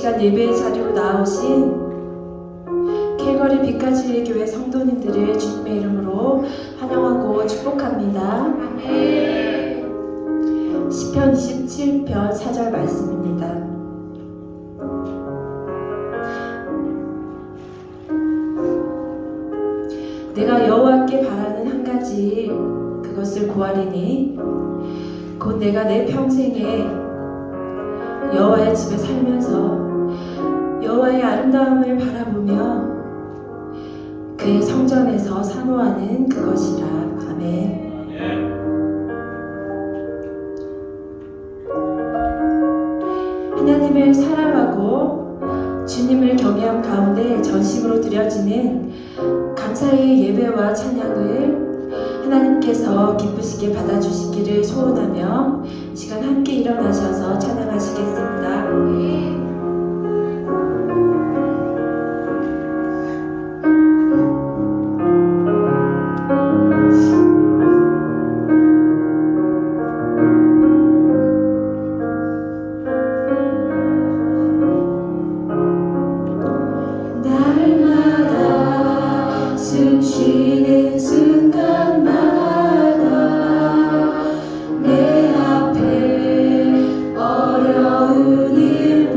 시간 예배의 자리로 나오신 캘거리 빛가지의 교회 성도님들을 주님의 이름으로 환영하고 축복합니다. 시편 27편 4절 말씀입니다. 내가 여호와께 바라는 한 가지 그것을 구하리니 곧 내가 내 평생에 여호와의 집에 살면서 여호와의 아름다움을 바라보며 그의 성전에서 사모하는 그것이라. 아멘. 하나님을 사랑하고 주님을 경외함 가운데 전심으로 드려지는 감사의 예배와 찬양을 하나님께서 기쁘시게 받아주시기를 소원하며 이 시간 함께 일어나셔서 찬양하시겠습니다. 날마다 숨쉬는 순간마다 내 앞에 어려운 일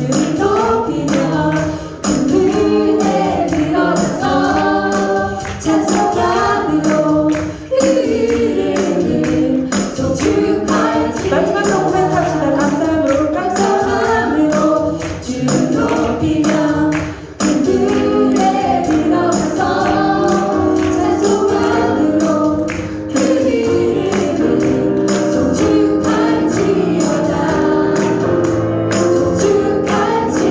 주를 높이며 눈을 들어가서 찬송함으로 그 이름을 송축할지. 마지막 코멘트 합시다. 감사함으로 감사함으로 주를 높이며 눈에 들어가서 찬송함으로 그 이름을 송축할지어다. 송축할지어다.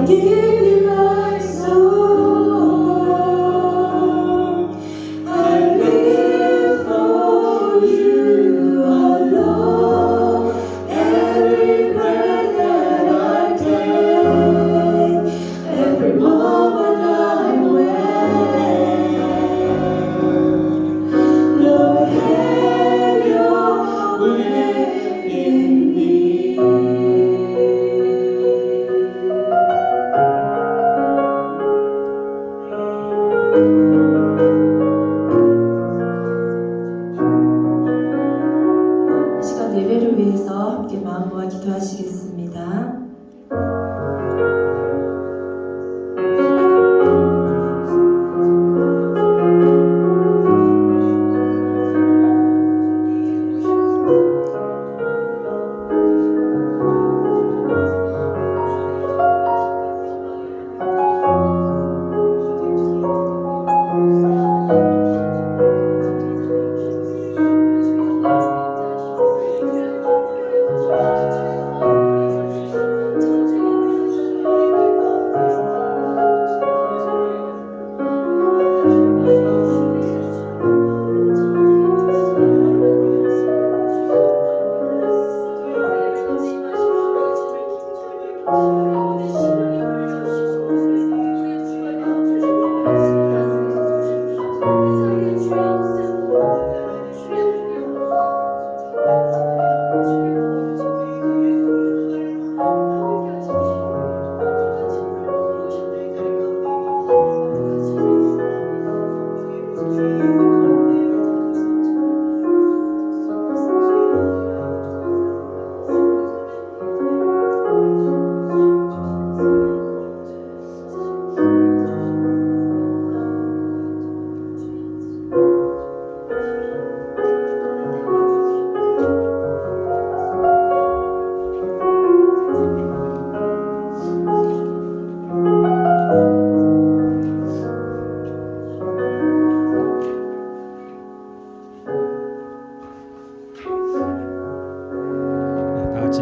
give you my song. I live for you alone. Every breath that I take, every moment I'm awake. Lord, have your way in me. 이 시간 예배를 위해서 함께 마음 모아 기도하시겠습니다.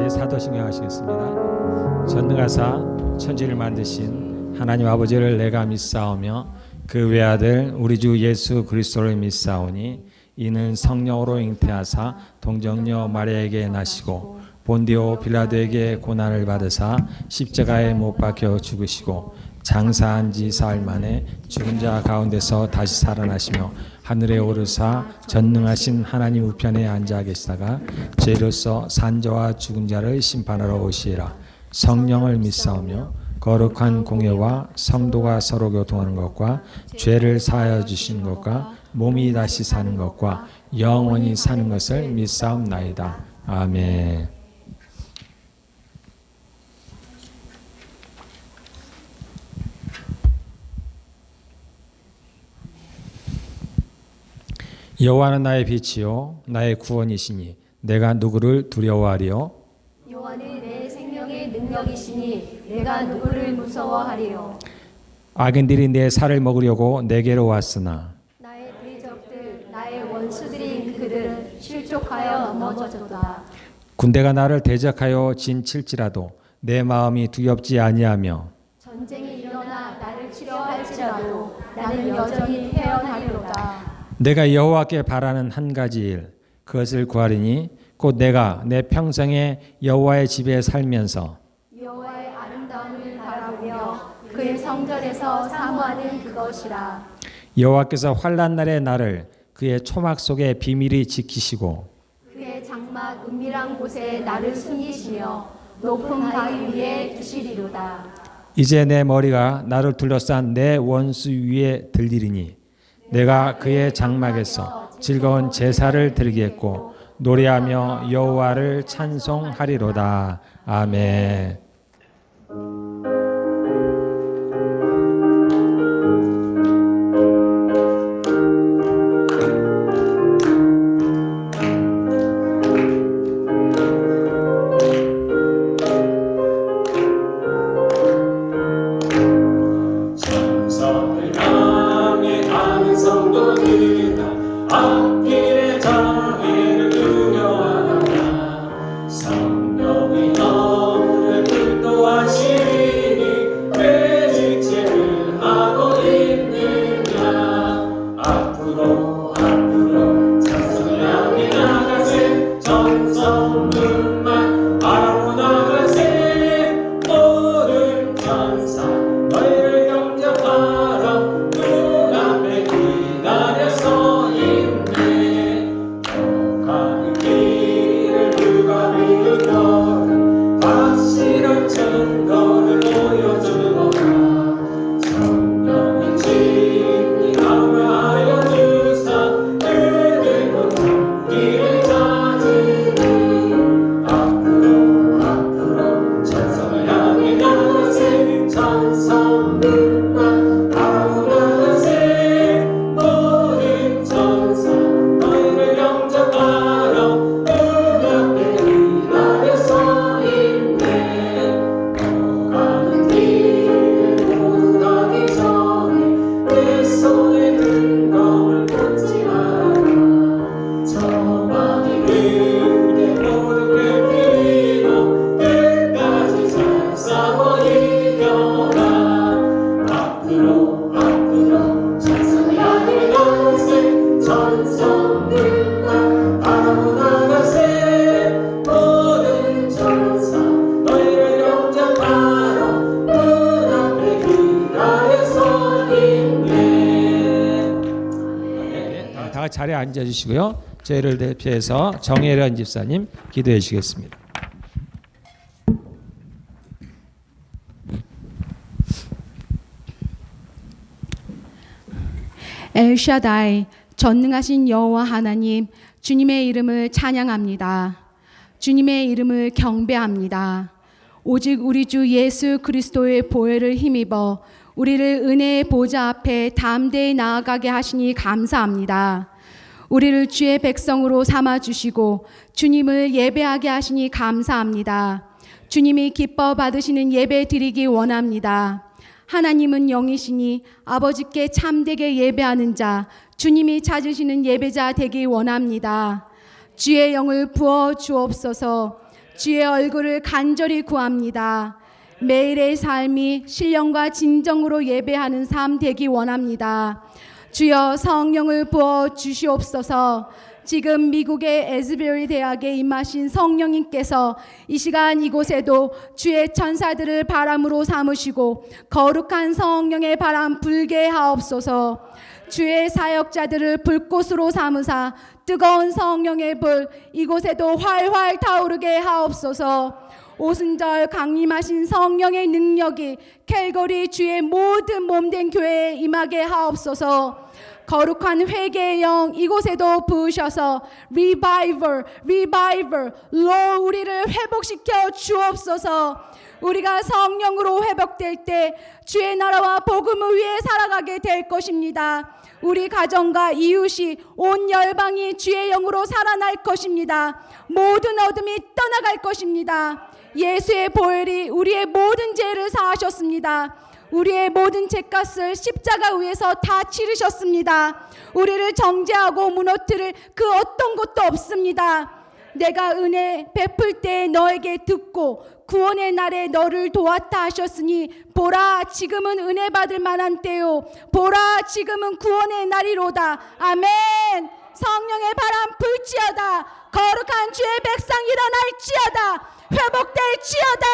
사도신경 하시겠습니다. 전능하사 천지를 만드신 하나님 아버지를 내가 믿사오며 그 외아들 우리 주 예수 그리스도를 믿사오니 이는 성령으로 잉태하사 동정녀 마리아에게 나시고 본디오 빌라도에게 고난을 받으사 십자가에 못 박혀 죽으시고 장사한 지 사흘 만에 죽은 자 가운데서 다시 살아나시며 하늘에 오르사 전능하신 하나님 우편에 앉아 계시다가 죄로서 산자와 죽은 자를 심판하러 오시리라. 성령을 믿사오며 거룩한 공예와 성도가 서로 교통하는 것과 죄를 사하여 주시는 것과 몸이 다시 사는 것과 영원히 사는 것을 믿사옵나이다. 아멘. 여호와는 나의 빛이요 나의 구원이시니 내가 누구를 두려워하리요. 여호와는 내 생명의 능력이시니 내가 누구를 무서워하리요. 악인들이 내 살을 먹으려고 내게로 왔으나 나의 대적들 나의 원수들인 그들은 실족하여 넘어졌도다. 군대가 나를 대적하여 진칠지라도 내 마음이 두렵지 아니하며 전쟁이 일어나 나를 치려 할지라도 나는 여전히 태어나리로다. 내가 여호와께 바라는 한 가지 일 그것을 구하리니 곧 내가 내 평생에 여호와의 집에 살면서 여호와의 아름다움을 바라보며 그의 성전에서 사모하는 그것이라. 여호와께서 환난 날의 나를 그의 초막 속에 비밀히 지키시고 그의 장막 은밀한 곳에 나를 숨기시며 높은 바위 위에 두시리로다. 이제 내 머리가 나를 둘러싼 내 원수 위에 들리리니 내가 그의 장막에서 즐거운 제사를 드리겠고 노래하며 여호와를 찬송하리로다. 아멘. 성령이 너를 너를 보여주어라. 성령의 진리 강하여 주사 그들도 길을 찾으니 앞으로 천성을 향해 나가세. 천성들만 바라보 나가세. 모든 천사 너희를 영접하러 눈앞에 기다려 서 있네. 가는 길을 모두 가기 전에 내 손에 든 검을 꽂지 마라. 저마디 그대 모두 깨뜨리고 끝까지 잘 싸워 이겨라. 앞으로 천성을 향해 나가세. 천성들만 바라보 나가세. 모든 천사 너희를 영접하러 눈앞에 기다려 서 있네. 다 같이 자리에 앉아주시고요. 저희를 대표해서 정혜련 집사님 기도해 주시겠습니다. 엘샤다이 전능하신 여호와 하나님, 주님의 이름을 찬양합니다. 주님의 이름을 경배합니다. 오직 우리 주 예수 그리스도의 보혈을 힘입어 우리를 은혜의 보좌 앞에 담대히 나아가게 하시니 감사합니다. 우리를 주의 백성으로 삼아주시고 주님을 예배하게 하시니 감사합니다. 주님이 기뻐 받으시는 예배 드리기 원합니다. 하나님은 영이시니 아버지께 참되게 예배하는 자, 주님이 찾으시는 예배자 되기 원합니다. 주의 영을 부어 주옵소서. 주의 얼굴을 간절히 구합니다. 매일의 삶이 신령과 진정으로 예배하는 삶 되기 원합니다. 주여 성령을 부어 주시옵소서. 지금 미국의 에즈베리 대학에 임하신 성령님께서 이 시간 이곳에도 주의 천사들을 바람으로 삼으시고 거룩한 성령의 바람 불게 하옵소서. 주의 사역자들을 불꽃으로 삼으사 뜨거운 성령의 불 이곳에도 활활 타오르게 하옵소서. 오순절 강림하신 성령의 능력이 캘거리 주의 모든 몸된 교회에 임하게 하옵소서. 거룩한 회개의 영 이곳에도 부으셔서 리바이벌 Lord 우리를 회복시켜 주옵소서. 우리가 성령으로 회복될 때 주의 나라와 복음을 위해 살아가게 될 것입니다. 우리 가정과 이웃이 온 열방이 주의 영으로 살아날 것입니다. 모든 어둠이 떠나갈 것입니다. 예수의 보혈이 우리의 모든 죄를 사하셨습니다. 우리의 모든 죄값을 십자가 위에서 다 치르셨습니다. 우리를 정죄하고 무너뜨릴 그 어떤 것도 없습니다. 내가 은혜 베풀 때 너에게 듣고 구원의 날에 너를 도왔다 하셨으니 보라 지금은 은혜 받을 만한 때요 보라 지금은 구원의 날이로다. 아멘. 성령의 바람 불지어다. 거룩한 주의 백성 일어날지어다. 회복될지어다.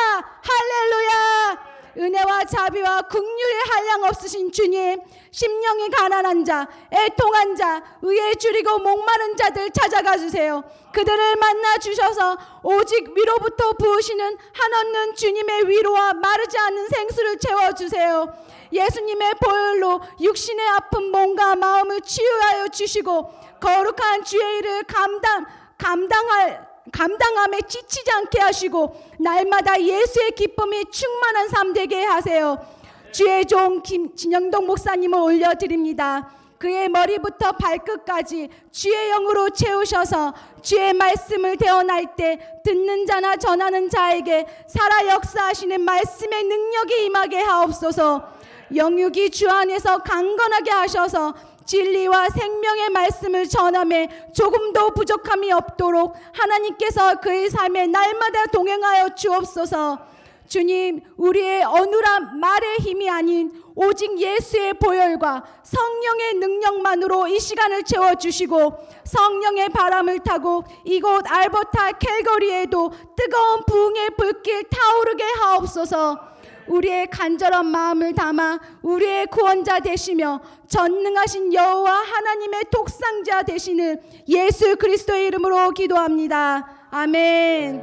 할렐루야. 은혜와 자비와 긍휼의 한량 없으신 주님, 심령이 가난한 자, 애통한 자, 의에 줄이고 목마른 자들 찾아가 주세요. 그들을 만나 주셔서 오직 위로부터 부으시는 한없는 주님의 위로와 마르지 않는 생수를 채워주세요. 예수님의 보혈로 육신의 아픈 몸과 마음을 치유하여 주시고 거룩한 주의 일을 감당함에 지치지 않게 하시고 날마다 예수의 기쁨이 충만한 삶 되게 하세요. 주의 종 진영동 목사님을 올려드립니다. 그의 머리부터 발끝까지 주의 영으로 채우셔서 주의 말씀을 대언할 때 듣는 자나 전하는 자에게 살아 역사하시는 말씀의 능력이 임하게 하옵소서. 영육이 주 안에서 강건하게 하셔서 진리와 생명의 말씀을 전함에 조금도 부족함이 없도록 하나님께서 그의 삶에 날마다 동행하여 주옵소서. 주님, 우리의 어눌한 말의 힘이 아닌 오직 예수의 보혈과 성령의 능력만으로 이 시간을 채워주시고 성령의 바람을 타고 이곳 알버타 캘거리에도 뜨거운 부흥의 불길 타오르게 하옵소서. 우리의 간절한 마음을 담아 우리의 구원자 되시며 전능하신 여호와 하나님의 독상자 되시는 예수 그리스도의 이름으로 기도합니다. 아멘.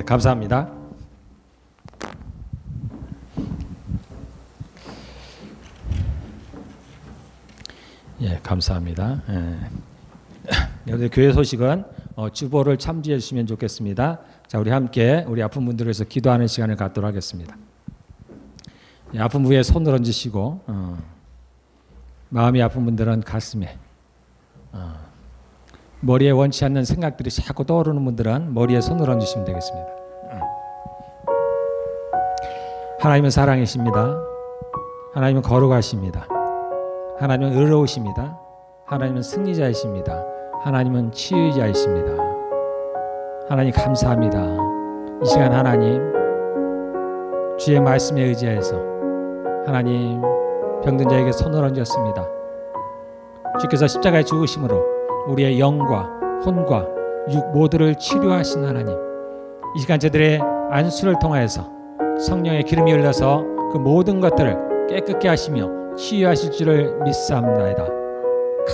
감사합니다. 예, 감사합니다. 여러분 교회 소식은 주보를 참조해 주시면 좋겠습니다. 자, 우리 함께 우리 아픈 분들을 위해서 기도하는 시간을 갖도록 하겠습니다. 예, 아픈 부위에 손을 얹으시고 마음이 아픈 분들은 가슴에, 머리에 원치 않는 생각들이 자꾸 떠오르는 분들은 머리에 손을 얹으시면 되겠습니다. 하나님은 사랑이십니다. 하나님은 거룩하십니다. 하나님은 의로우십니다. 하나님은 승리자이십니다. 하나님은 치유자이십니다. 하나님 감사합니다. 이 시간 하나님 주의 말씀에 의지해서 하나님 병든 자에게 손을 얹었습니다. 주께서 십자가에 죽으심으로 우리의 영과 혼과 육 모두를 치료하신 하나님, 이 시간 저들의 안수를 통하여서 성령의 기름이 흘러서 그 모든 것들을 깨끗게 하시며 치유하실 줄을 믿사옵나이다.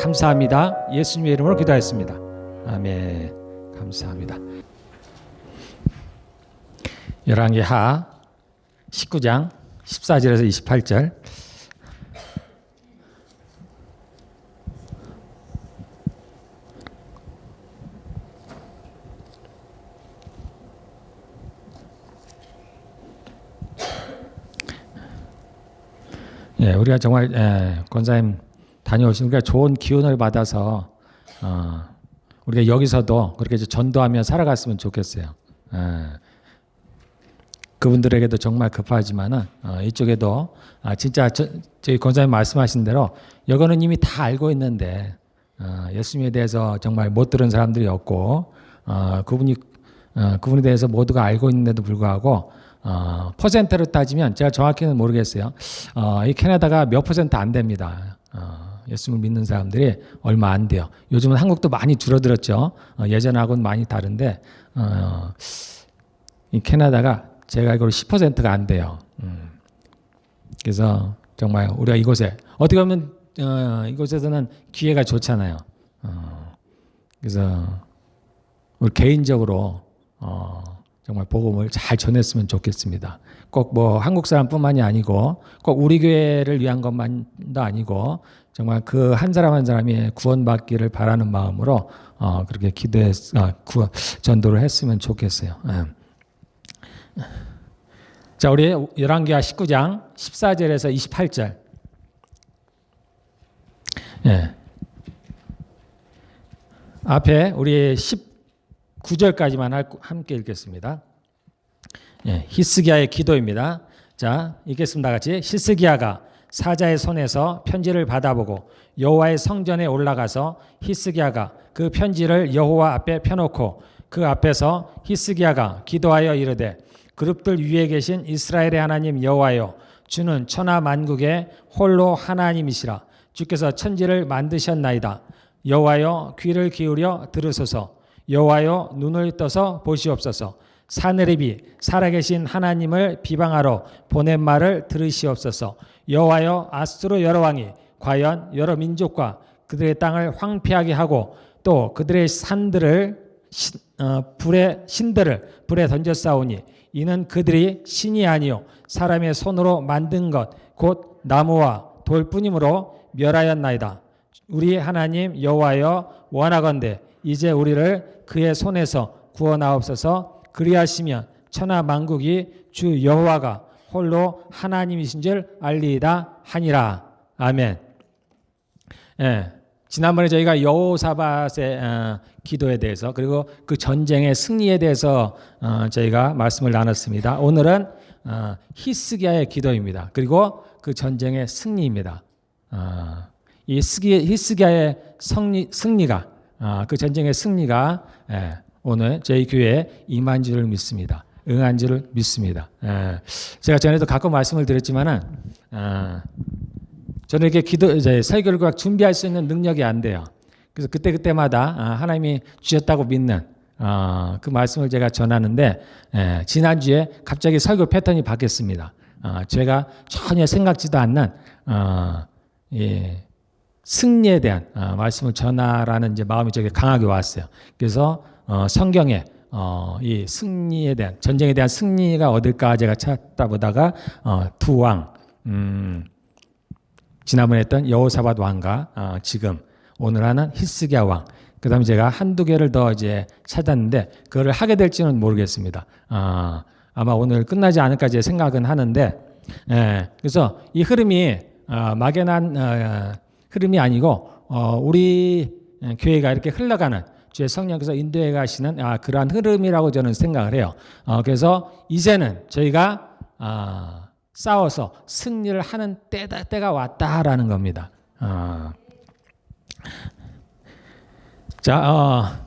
감사합니다. 예수님의 이름으로 기도하였습니다. 아멘. 감사합니다. 열왕기하 19장 14절에서 28절. 예, 우리가 정말 권사님 다녀오신 우리가 좋은 기운을 받아서 우리가 여기서도 그렇게 전도하며 살아갔으면 좋겠어요. 그분들에게도 정말 급하지만은 이쪽에도 진짜 저희 권사님 말씀하신 대로 여거는 이미 다 알고 있는데 예수님에 대해서 정말 못 들은 사람들이 없고 그분에 대해서 모두가 알고 있는데도 불구하고 퍼센트로 따지면 제가 정확히는 모르겠어요. 이 캐나다가 몇 퍼센트 안 됩니다. 예수님을 믿는 사람들이 얼마 안 돼요. 요즘은 한국도 많이 줄어들었죠. 예전하고는 많이 다른데 이 캐나다가 제가 알기로 10%가 안 돼요. 그래서 정말 우리가 이곳에 어떻게 보면 이곳에서는 기회가 좋잖아요. 그래서 우리 개인적으로 정말 복음을 잘 전했으면 좋겠습니다. 꼭 뭐 한국 사람뿐만이 아니고 꼭 우리 교회를 위한 것만도 아니고 정말 그 한 사람 한 사람이 구원받기를 바라는 마음으로 그렇게 전도를 했으면 좋겠어요. 자, 우리 열왕기하 19장 14절에서 28절. 예. 앞에 우리 19절까지만 함께 읽겠습니다. 예, 히스기야의 기도입니다. 자, 읽겠습니다. 같이. 히스기야가 사자의 손에서 편지를 받아보고 여호와의 성전에 올라가서 히스기야가 그 편지를 여호와 앞에 펴놓고 그 앞에서 히스기야가 기도하여 이르되 그룹들 위에 계신 이스라엘의 하나님 여호와여, 주는 천하 만국의 홀로 하나님이시라. 주께서 천지를 만드셨나이다. 여호와여, 귀를 기울여 들으소서. 여호와여, 눈을 떠서 보시옵소서. 사느립이 살아계신 하나님을 비방하러 보낸 말을 들으시옵소서. 여호와여, 아수르 여러 왕이 과연 여러 민족과 그들의 땅을 황폐하게 하고 또 그들의 산들을 신들을 불에 던졌사오니 이는 그들이 신이 아니요 사람의 손으로 만든 것 곧 나무와 돌뿐이므로 멸하였나이다. 우리 하나님 여호와여, 원하건대 이제 우리를 그의 손에서 구원하옵소서. 그리하시면 천하 만국이 주 여호와가 홀로 하나님이신 줄 알리이다 하니라. 아멘. 예, 지난번에 저희가 여호사밧의 기도에 대해서 그리고 그 전쟁의 승리에 대해서 저희가 말씀을 나눴습니다. 오늘은 히스기야의 기도입니다. 그리고 그 전쟁의 승리입니다. 이 히스기야의 승리가 그 전쟁의 승리가 오늘 저희 교회에 임한 줄을 믿습니다. 응한 줄을 믿습니다. 제가 전에도 가끔 말씀을 드렸지만은 저는 이렇게 설교를 준비할 수 있는 능력이 안 돼요. 그래서 그때마다 하나님이 주셨다고 믿는 그 말씀을 제가 전하는데 지난주에 갑자기 설교 패턴이 바뀌었습니다. 제가 전혀 생각지도 않는 승리에 대한 말씀을 전하라는 이제 마음이 저게 강하게 왔어요. 그래서 성경에 이 승리에 대한 전쟁에 대한 승리가 어딜까 제가 찾다 보다가 두 왕, 지난번에 했던 여호사밧 왕과 지금 오늘 하는 히스기야 왕. 그다음에 제가 한두 개를 더 이제 찾았는데 그거를 하게 될지는 모르겠습니다. 아마 오늘 끝나지 않을까 제 생각은 하는데, 그래서 이 흐름이 막연한 흐름이 아니고 우리 교회가 이렇게 흘러가는 주의 성령께서 인도해 가시는 그러한 흐름이라고 저는 생각을 해요. 그래서 이제는 저희가 싸워서 승리를 하는 때가 왔다라는 겁니다. 자,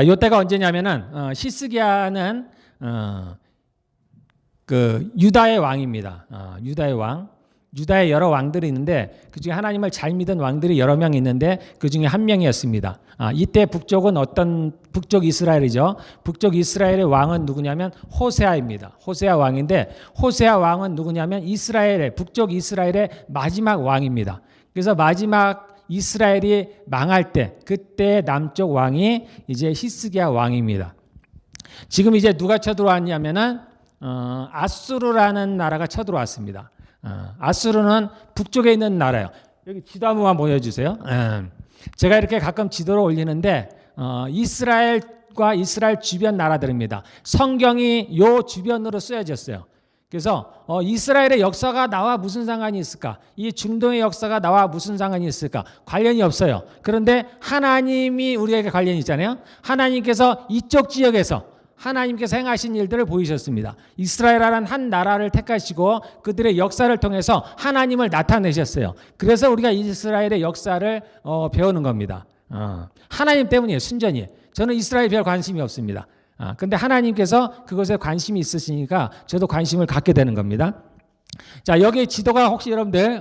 요 때가 언제냐면은 히스기야는 그 유다의 왕입니다. 유다의 왕. 유다의 여러 왕들이 있는데 그중에 하나님을 잘 믿은 왕들이 여러 명 있는데 그중에 한 명이었습니다. 이때 북쪽 이스라엘이죠. 북쪽 이스라엘의 왕은 누구냐면 호세아입니다. 호세아 왕인데 호세아 왕은 누구냐면 북쪽 이스라엘의 마지막 왕입니다. 그래서 마지막 이스라엘이 망할 때 그때 남쪽 왕이 이제 히스기야 왕입니다. 지금 이제 누가 쳐들어왔냐면은 아수르라는 나라가 쳐들어왔습니다. 아수르는 북쪽에 있는 나라예요. 여기 지도 한 번만 보여주세요. 제가 이렇게 가끔 지도를 올리는데 이스라엘과 이스라엘 주변 나라들입니다. 성경이 요 주변으로 쓰여졌어요. 그래서 이스라엘의 역사가 나와 무슨 상관이 있을까? 이 중동의 역사가 나와 무슨 상관이 있을까? 관련이 없어요. 그런데 하나님이 우리에게 관련이 있잖아요. 하나님께서 이쪽 지역에서 하나님께서 행하신 일들을 보이셨습니다. 이스라엘이라는 한 나라를 택하시고 그들의 역사를 통해서 하나님을 나타내셨어요. 그래서 우리가 이스라엘의 역사를 배우는 겁니다. 하나님 때문이에요. 순전히. 저는 이스라엘에 별 관심이 없습니다. 근데 하나님께서 그것에 관심이 있으시니까 저도 관심을 갖게 되는 겁니다. 자, 여기 지도가 혹시 여러분들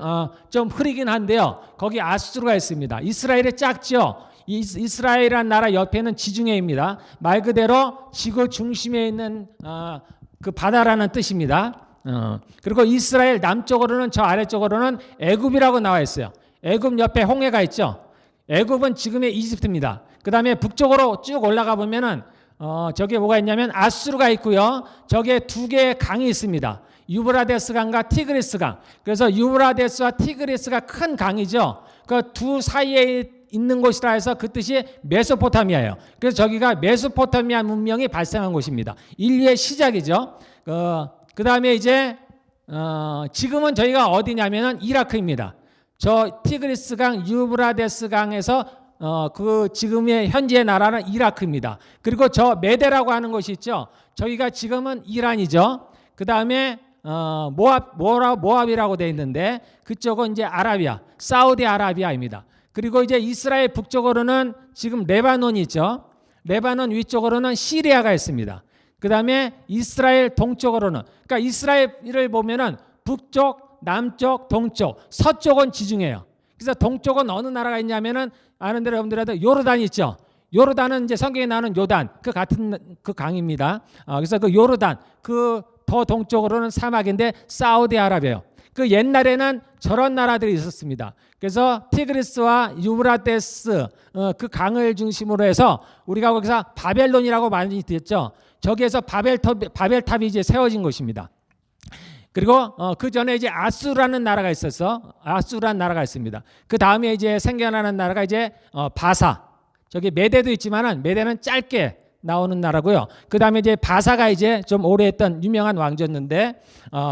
좀 흐리긴 한데요. 거기 아수르가 있습니다. 이스라엘이 작죠. 이스라엘이라는 나라 옆에는 지중해입니다. 말 그대로 지구 중심에 있는 그 바다라는 뜻입니다. 그리고 이스라엘 남쪽으로는 저 아래쪽으로는 애굽이라고 나와 있어요. 애굽 옆에 홍해가 있죠. 애굽은 지금의 이집트입니다. 그 다음에 북쪽으로 쭉 올라가 보면은 저기에 뭐가 있냐면 아수르가 있고요. 저기에 두 개의 강이 있습니다. 유브라데스 강과 티그리스 강. 그래서 유브라데스와 티그리스가 큰 강이죠. 그 두 사이에 있는 곳이라 해서 그 뜻이 메소포타미아예요. 그래서 저기가 메소포타미아 문명이 발생한 곳입니다. 인류의 시작이죠. 그 다음에 이제 지금은 저희가 어디냐면은 이라크입니다. 저 티그리스 강, 유브라데스 강에서 그 지금의 현재의 나라는 이라크입니다. 그리고 저 메데라고 하는 곳이 있죠. 저기가 지금은 이란이죠. 그 다음에 모압이라고 되어 있는데 그쪽은 이제 아라비아, 사우디아라비아입니다. 그리고 이제 이스라엘 북쪽으로는 지금 레바논이 있죠. 레바논 위쪽으로는 시리아가 있습니다. 그 다음에 이스라엘 동쪽으로는, 그러니까 이스라엘을 보면은 북쪽, 남쪽, 동쪽, 서쪽은 지중해예요. 그래서 동쪽은 어느 나라가 있냐면은 아는 대로 여러분들도 요르단이 있죠. 요르단은 이제 성경에 나오는 요단, 그 같은 그 강입니다. 그래서 그 요르단, 그 더 동쪽으로는 사막인데 사우디아라비아예요. 그 옛날에는 저런 나라들이 있었습니다. 그래서 티그리스와 유브라데스 그 강을 중심으로 해서 우리가 거기서 바벨론이라고 많이 듣죠. 저기에서 바벨탑이 이제 세워진 곳입니다. 그리고 그 전에 이제 아수라는 나라가 있어서 아수라는 나라가 있습니다. 그 다음에 이제 생겨나는 나라가 이제 바사. 저기 메대도 있지만은 메대는 짧게 나오는 나라고요. 그 다음에 이제 바사가 이제 좀 오래 했던 유명한 왕조였는데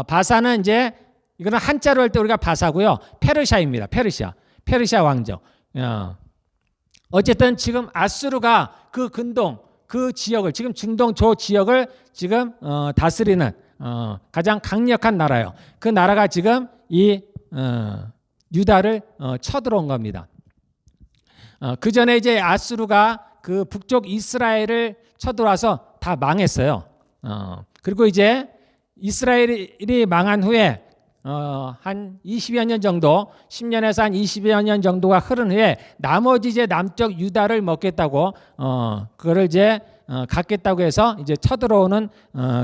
바사는 이제 이거는 한자로 할 때 우리가 바사고요. 페르시아입니다. 페르시아 왕조. 어쨌든 지금 아수르가 그 근동 그 지역을 지금 중동 저 지역을 지금 다스리는 가장 강력한 나라예요. 그 나라가 지금 이 유다를 쳐들어온 겁니다. 그 전에 이제 아수르가 그 북쪽 이스라엘을 쳐들어와서 다 망했어요. 그리고 이제 이스라엘이 망한 후에 한 20여 년 정도, 10년에서 한 20여 년 정도가 흐른 후에 나머지 이제 남쪽 유다를 먹겠다고 그거를 이제 갖겠다고 해서 이제 쳐들어오는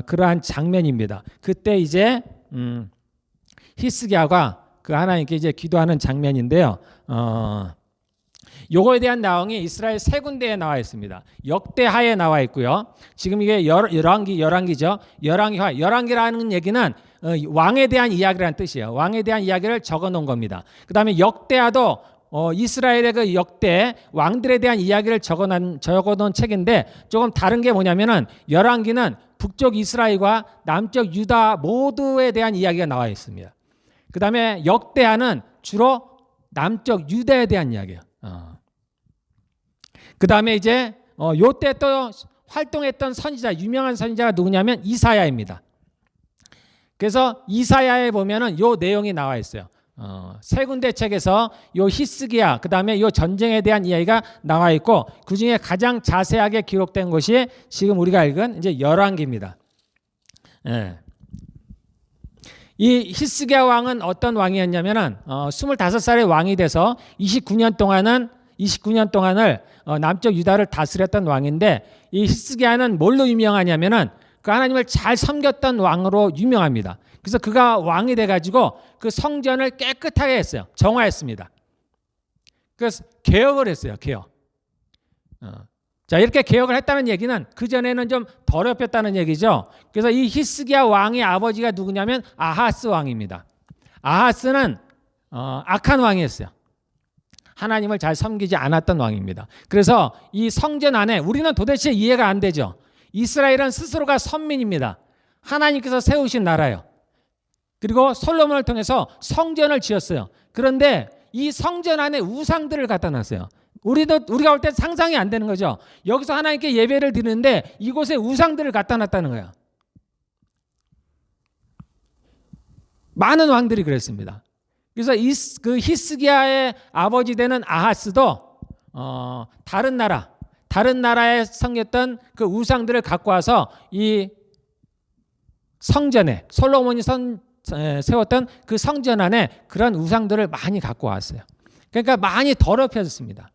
그러한 장면입니다. 그때 이제 히스기야가 그 하나님께 이제 기도하는 장면인데요. 요거에 대한 내용이 이스라엘 세 군데에 나와 있습니다. 역대하에 나와 있고요. 지금 이게 열왕기죠. 열왕기라는 얘기는 왕에 대한 이야기라는 뜻이에요. 왕에 대한 이야기를 적어 놓은 겁니다. 그 다음에 역대하도 이스라엘의 그 역대 왕들에 대한 이야기를 적어 놓은 책인데 조금 다른 게 뭐냐면은 열왕기는 북쪽 이스라엘과 남쪽 유다 모두에 대한 이야기가 나와 있습니다. 그 다음에 역대하는 주로 남쪽 유다에 대한 이야기예요. 그 다음에 이제 요때 또 활동했던 선지자, 유명한 선지자가 누구냐면 이사야입니다. 그래서 이사야에 보면은 요 내용이 나와 있어요. 세 군데 책에서 요 히스기야, 그 다음에 요 전쟁에 대한 이야기가 나와 있고, 그 중에 가장 자세하게 기록된 것이 지금 우리가 읽은 이제 열왕기입니다. 예. 이 히스기야 왕은 어떤 왕이었냐면은 25살의 왕이 돼서 29년 동안을 남쪽 유다를 다스렸던 왕인데, 이 히스기야는 뭘로 유명하냐면은 그 하나님을 잘 섬겼던 왕으로 유명합니다. 그래서 그가 왕이 돼가지고 그 성전을 깨끗하게 했어요. 정화했습니다. 그래서 개혁을 했어요. 개혁. 자, 이렇게 개혁을 했다는 얘기는 그전에는 좀 더럽혔다는 얘기죠. 그래서 이 히스기야 왕의 아버지가 누구냐면 아하스 왕입니다. 아하스는 악한 왕이었어요. 하나님을 잘 섬기지 않았던 왕입니다. 그래서 이 성전 안에 우리는 도대체 이해가 안 되죠. 이스라엘은 스스로가 선민입니다. 하나님께서 세우신 나라예요. 그리고 솔로몬을 통해서 성전을 지었어요. 그런데 이 성전 안에 우상들을 갖다 놨어요. 우리가 볼 때 상상이 안 되는 거죠. 여기서 하나님께 예배를 드리는데 이곳에 우상들을 갖다 놨다는 거예요. 많은 왕들이 그랬습니다. 그래서 그 히스기야의 아버지 되는 아하스도 다른 나라에 섬겼던 그 우상들을 갖고 와서 이 성전에, 솔로몬이 세웠던 그 성전 안에 그런 우상들을 많이 갖고 왔어요. 그러니까 많이 더럽혀졌습니다.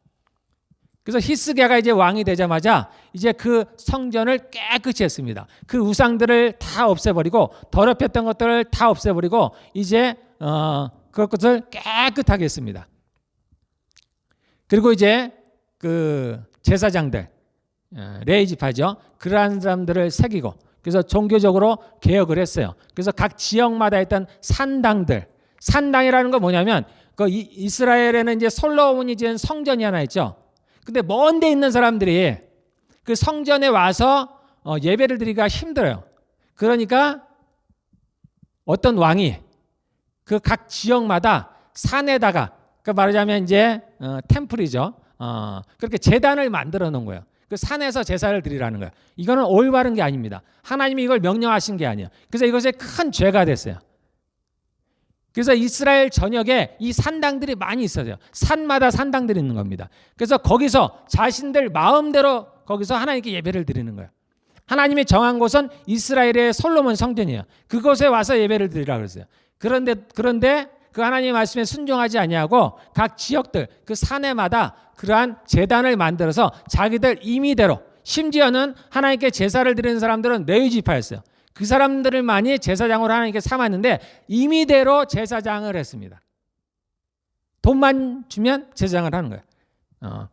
그래서 히스기야가 이제 왕이 되자마자 이제 그 성전을 깨끗이 했습니다. 그 우상들을 다 없애버리고, 더럽혔던 것들을 다 없애버리고 이제 그것을 깨끗하게 했습니다. 그리고 이제 그 제사장들, 레위지파죠. 그러한 사람들을 새기고, 그래서 종교적으로 개혁을 했어요. 그래서 각 지역마다 있던 산당이라는 건 뭐냐면 그 이스라엘에는 이제 솔로몬이 지은 성전이 하나 있죠. 근데 먼 데 있는 사람들이 그 성전에 와서 예배를 드리기가 힘들어요. 그러니까 어떤 왕이 그 각 지역마다 산에다가, 그 말하자면 이제 템플이죠. 그렇게 제단을 만들어 놓은 거예요. 그 산에서 제사를 드리라는 거예요. 이거는 올바른 게 아닙니다. 하나님이 이걸 명령하신 게 아니에요. 그래서 이것이 큰 죄가 됐어요. 그래서 이스라엘 전역에 이 산당들이 많이 있어요. 산마다 산당들이 있는 겁니다. 그래서 거기서 자신들 마음대로 거기서 하나님께 예배를 드리는 거예요. 하나님이 정한 곳은 이스라엘의 솔로몬 성전이에요. 그곳에 와서 예배를 드리라고 그랬어요. 그런데 그 하나님의 말씀에 순종하지 아니하고 각 지역들, 그 사내마다 그러한 제단을 만들어서 자기들 임의대로, 심지어는 하나님께 제사를 드리는 사람들은 레위지파였어요. 그 사람들을 많이 제사장으로 하나님께 삼았는데 임의대로 제사장을 했습니다. 돈만 주면 제사장을 하는 거예요.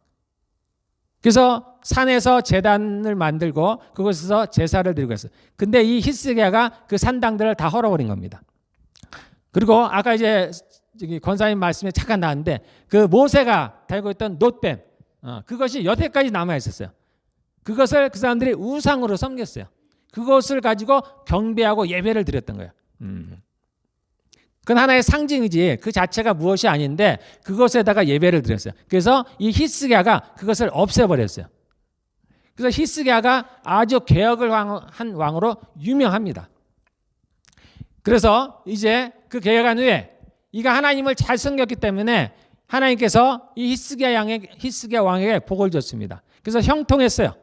그래서 산에서 제단을 만들고 그곳에서 제사를 드리고 했어요. 근데 이 히스기야가 그 산당들을 다 헐어버린 겁니다. 그리고 아까 이제 권사님 말씀에 잠깐 나왔는데 그 모세가 달고 있던 놋뱀, 그것이 여태까지 남아 있었어요. 그것을 그 사람들이 우상으로 섬겼어요. 그것을 가지고 경배하고 예배를 드렸던 거예요. 그건 하나의 상징이지 그 자체가 무엇이 아닌데 그것에다가 예배를 드렸어요. 그래서 이 히스기야가 그것을 없애버렸어요. 그래서 히스기야가 아주 개혁을 한 왕으로 유명합니다. 그래서 이제 그 개혁한 후에 이가 하나님을 잘 섬겼기 때문에 하나님께서 이 히스기야 왕에게 복을 줬습니다. 그래서 형통했어요.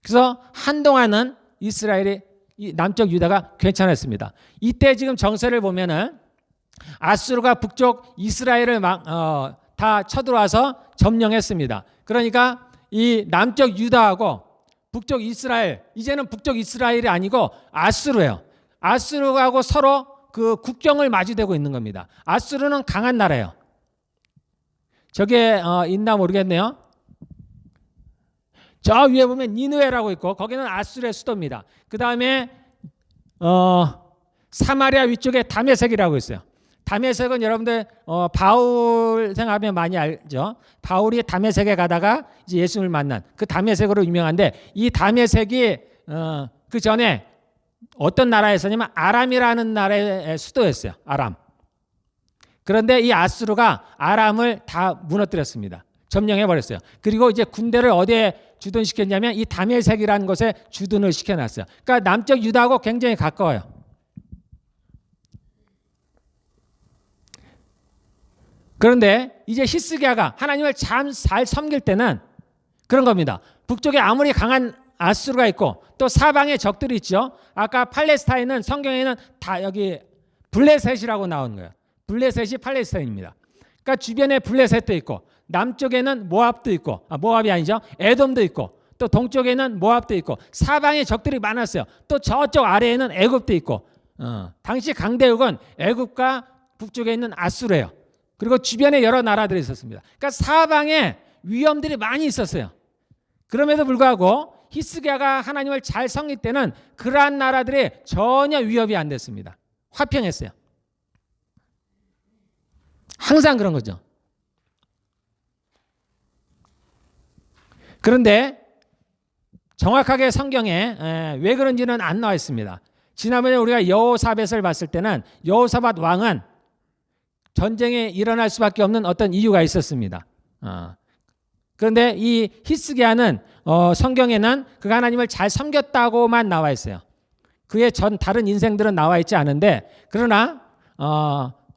그래서 한동안은 이스라엘이 남쪽 유다가 괜찮았습니다. 이때 지금 정세를 보면은 아수르가 북쪽 이스라엘을 다 쳐들어와서 점령했습니다. 그러니까 이 남쪽 유다하고 북쪽 이스라엘, 이제는 북쪽 이스라엘이 아니고 아수르예요. 아수르하고 서로 그 국경을 마주대고 있는 겁니다. 아수르는 강한 나라예요. 저게 있나 모르겠네요. 저 위에 보면 니느웨라고 있고 거기는 아수르의 수도입니다. 그 다음에 사마리아 위쪽에 다메섹이라고 있어요. 다메섹은 여러분들 바울 생각하면 많이 알죠. 바울이 다메섹에 가다가 이제 예수님을 만난 그 다메섹으로 유명한데, 이 다메섹이 그 전에 어떤 나라에서냐면 아람이라는 나라의 수도였어요. 아람. 그런데 이 아수르가 아람을 다 무너뜨렸습니다. 점령해 버렸어요. 그리고 이제 군대를 어디에 주둔시켰냐면 이 다메섹이라는 곳에 주둔을 시켜놨어요. 그러니까 남쪽 유다하고 굉장히 가까워요. 그런데 이제 히스기야가 하나님을 참 잘 섬길 때는 그런 겁니다. 북쪽에 아무리 강한 아수르가 있고 또 사방에 적들이 있죠. 아까 팔레스타인은 성경에는 다 여기 블레셋이라고 나오는 거예요. 블레셋이 팔레스타인입니다. 그러니까 주변에 블레셋도 있고 남쪽에는 모압도 있고, 모압이 아니죠. 에돔도 있고, 또 동쪽에는 모압도 있고, 사방에 적들이 많았어요. 또 저쪽 아래에는 애굽도 있고, 당시 강대국은 애굽과 북쪽에 있는 아수르예요. 그리고 주변에 여러 나라들이 있었습니다. 그러니까 사방에 위험들이 많이 있었어요. 그럼에도 불구하고 히스기야가 하나님을 잘 섬길 때는 그러한 나라들이 전혀 위협이 안 됐습니다. 화평했어요. 항상 그런 거죠. 그런데 정확하게 성경에 왜 그런지는 안 나와 있습니다. 지난번에 우리가 여호사밧을 봤을 때는 여호사밧 왕은 전쟁에 일어날 수밖에 없는 어떤 이유가 있었습니다. 그런데 이 히스기야는 성경에는 그가 하나님을 잘 섬겼다고만 나와 있어요. 그의 다른 인생들은 나와 있지 않은데, 그러나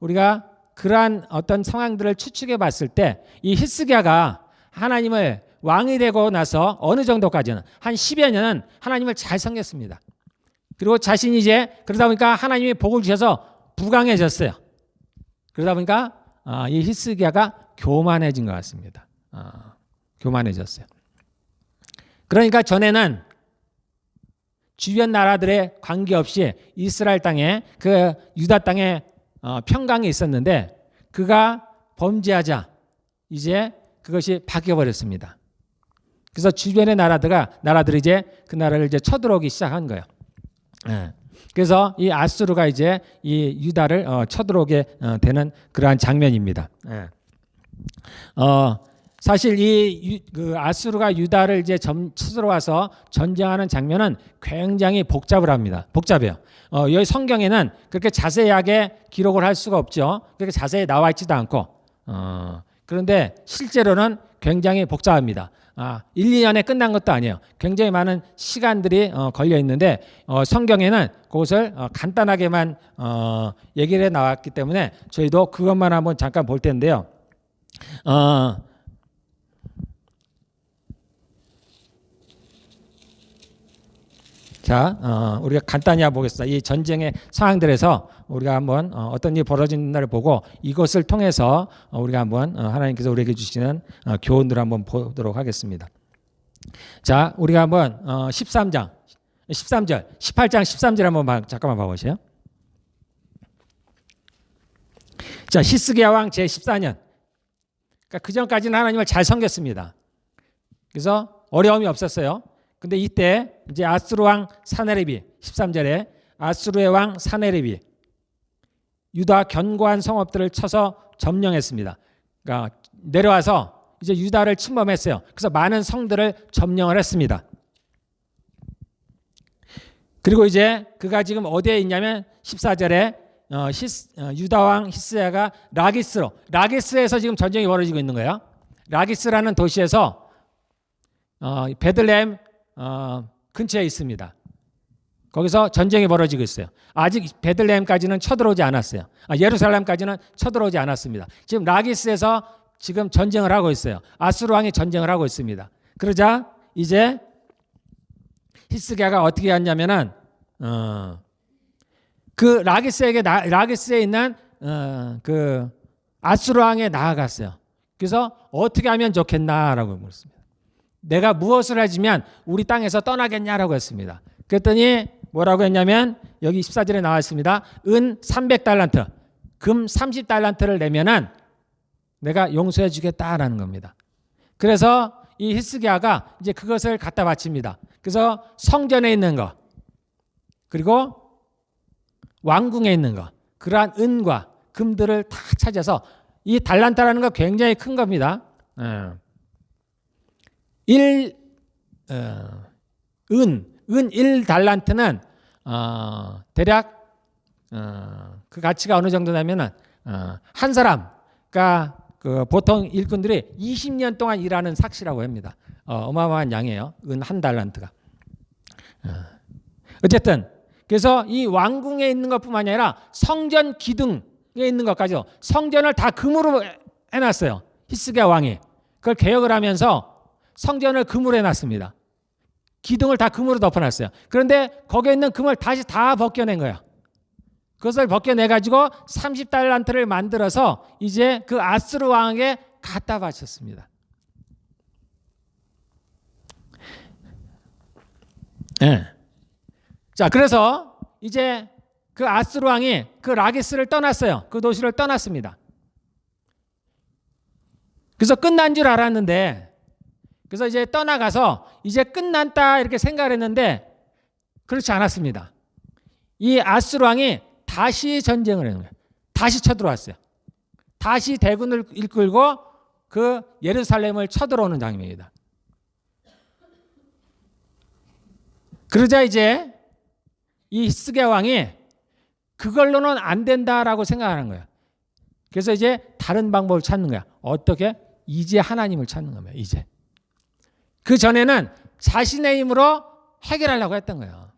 우리가 그러한 어떤 상황들을 추측해 봤을 때 이 히스기야가 하나님을 왕이 되고 나서 어느 정도까지는 한 10여 년은 하나님을 잘 섬겼습니다. 그리고 자신이 이제 그러다 보니까 하나님이 복을 주셔서 부강해졌어요. 그러다 보니까 이 히스기야가 교만해진 것 같습니다. 교만해졌어요. 그러니까 전에는 주변 나라들의 관계없이 이스라엘 땅에 그 유다 땅에 평강이 있었는데, 그가 범죄하자 이제 그것이 바뀌어버렸습니다. 그래서 주변의 나라들이 이제 그 나라를 이제 쳐들어오기 시작한 거예요. 그래서 이 아수르가 이제 이 유다를 쳐들어오게 되는 그러한 장면입니다. 사실 그 아수르가 유다를 이제 쳐들어와서 전쟁하는 장면은 굉장히 복잡해요. 여기 성경에는 그렇게 자세하게 기록을 할 수가 없죠. 그렇게 자세히 나와 있지도 않고. 그런데 실제로는 굉장히 복잡합니다. 1, 2년에 끝난 것도 아니에요. 굉장히 많은 시간들이 걸려 있는데 성경에는 그것을 간단하게만 얘기를 해 나왔기 때문에 저희도 그것만 한번 잠깐 볼 텐데요. 자, 우리가 간단히 보겠습니다. 이 전쟁의 상황들에서 우리가 한번 어떤 일이 벌어진다를 보고 이것을 통해서 우리가 한번 하나님께서 우리에게 주시는 교훈들을 한번 보도록 하겠습니다. 자, 우리가 한번 18장 13절 한번 잠깐만 봐보세요. 자, 히스기야 왕 제14년. 그러니까 그 전까지는 하나님을 잘 섬겼습니다. 그래서 어려움이 없었어요. 근데 이때 이제 아수르 왕 사네립이 13절에 아수르의 왕 사네립이 유다 견고한 성읍들을 쳐서 점령했습니다. 그러니까 내려와서 이제 유다를 침범했어요. 그래서 많은 성들을 점령을 했습니다. 그리고 이제 그가 지금 어디에 있냐면 14절에 유다 왕 히스기야가 라기스에서 지금 전쟁이 벌어지고 있는 거예요. 라기스라는 도시에서 베들레헴 근처에 있습니다. 거기서 전쟁이 벌어지고 있어요. 아직 베들레헴까지는 쳐들어오지 않았어요. 예루살렘까지는 쳐들어오지 않았습니다. 지금 라기스에서 지금 전쟁을 하고 있어요. 아수르 왕이 전쟁을 하고 있습니다. 그러자 이제 히스기야가 어떻게 했냐면은 그 라기스에 있는 그 아수르 왕에 나아갔어요. 그래서 어떻게 하면 좋겠나라고 물었습니다. 내가 무엇을 해주면 우리 땅에서 떠나겠냐라고 했습니다. 그랬더니 뭐라고 했냐면 여기 14절에 나와 있습니다. 은 300달란트, 금 30달란트를 내면은 내가 용서해 주겠다라는 겁니다. 그래서 이 히스기야가 이제 그것을 갖다 바칩니다. 그래서 성전에 있는 거, 그리고 왕궁에 있는 거, 그러한 은과 금들을 다 찾아서, 이 달란트라는 거 굉장히 큰 겁니다. 은 1달란트는 대략 그 가치가 어느 정도 되면은 한 사람, 그러니까 그 보통 일꾼들이 20년 동안 일하는 삭시라고 합니다. 어마어마한 양이에요. 은 한 달란트가. 어쨌든 그래서 이 왕궁에 있는 것뿐만 아니라 성전 기둥에 있는 것까지요. 성전을 다 금으로 해놨어요. 히스기야 왕이. 그걸 개혁을 하면서 성전을 금으로 해놨습니다. 기둥을 다 금으로 덮어놨어요. 그런데 거기에 있는 금을 다시 다 벗겨낸 거예요. 그것을 벗겨내가지고 30달란트를 만들어서 이제 그 아스루 왕에게 갖다 바쳤습니다. 네. 자, 그래서 이제 그 아스루 왕이 그 라기스를 떠났어요. 그 도시를 떠났습니다. 그래서 끝난 줄 알았는데, 그래서 이제 떠나가서 이제 끝났다 이렇게 생각을 했는데 그렇지 않았습니다. 이 아스루 왕이 다시 전쟁을 하는 거예요. 다시 쳐들어왔어요. 다시 대군을 이끌고 그 예루살렘을 쳐들어오는 장면입니다. 그러자 이제 이 히스기야 왕이 그걸로는 안 된다라고 생각하는 거예요. 그래서 이제 다른 방법을 찾는 거야. 어떻게? 이제 하나님을 찾는 겁니다. 이제. 그 전에는 자신의 힘으로 해결하려고 했던 거예요.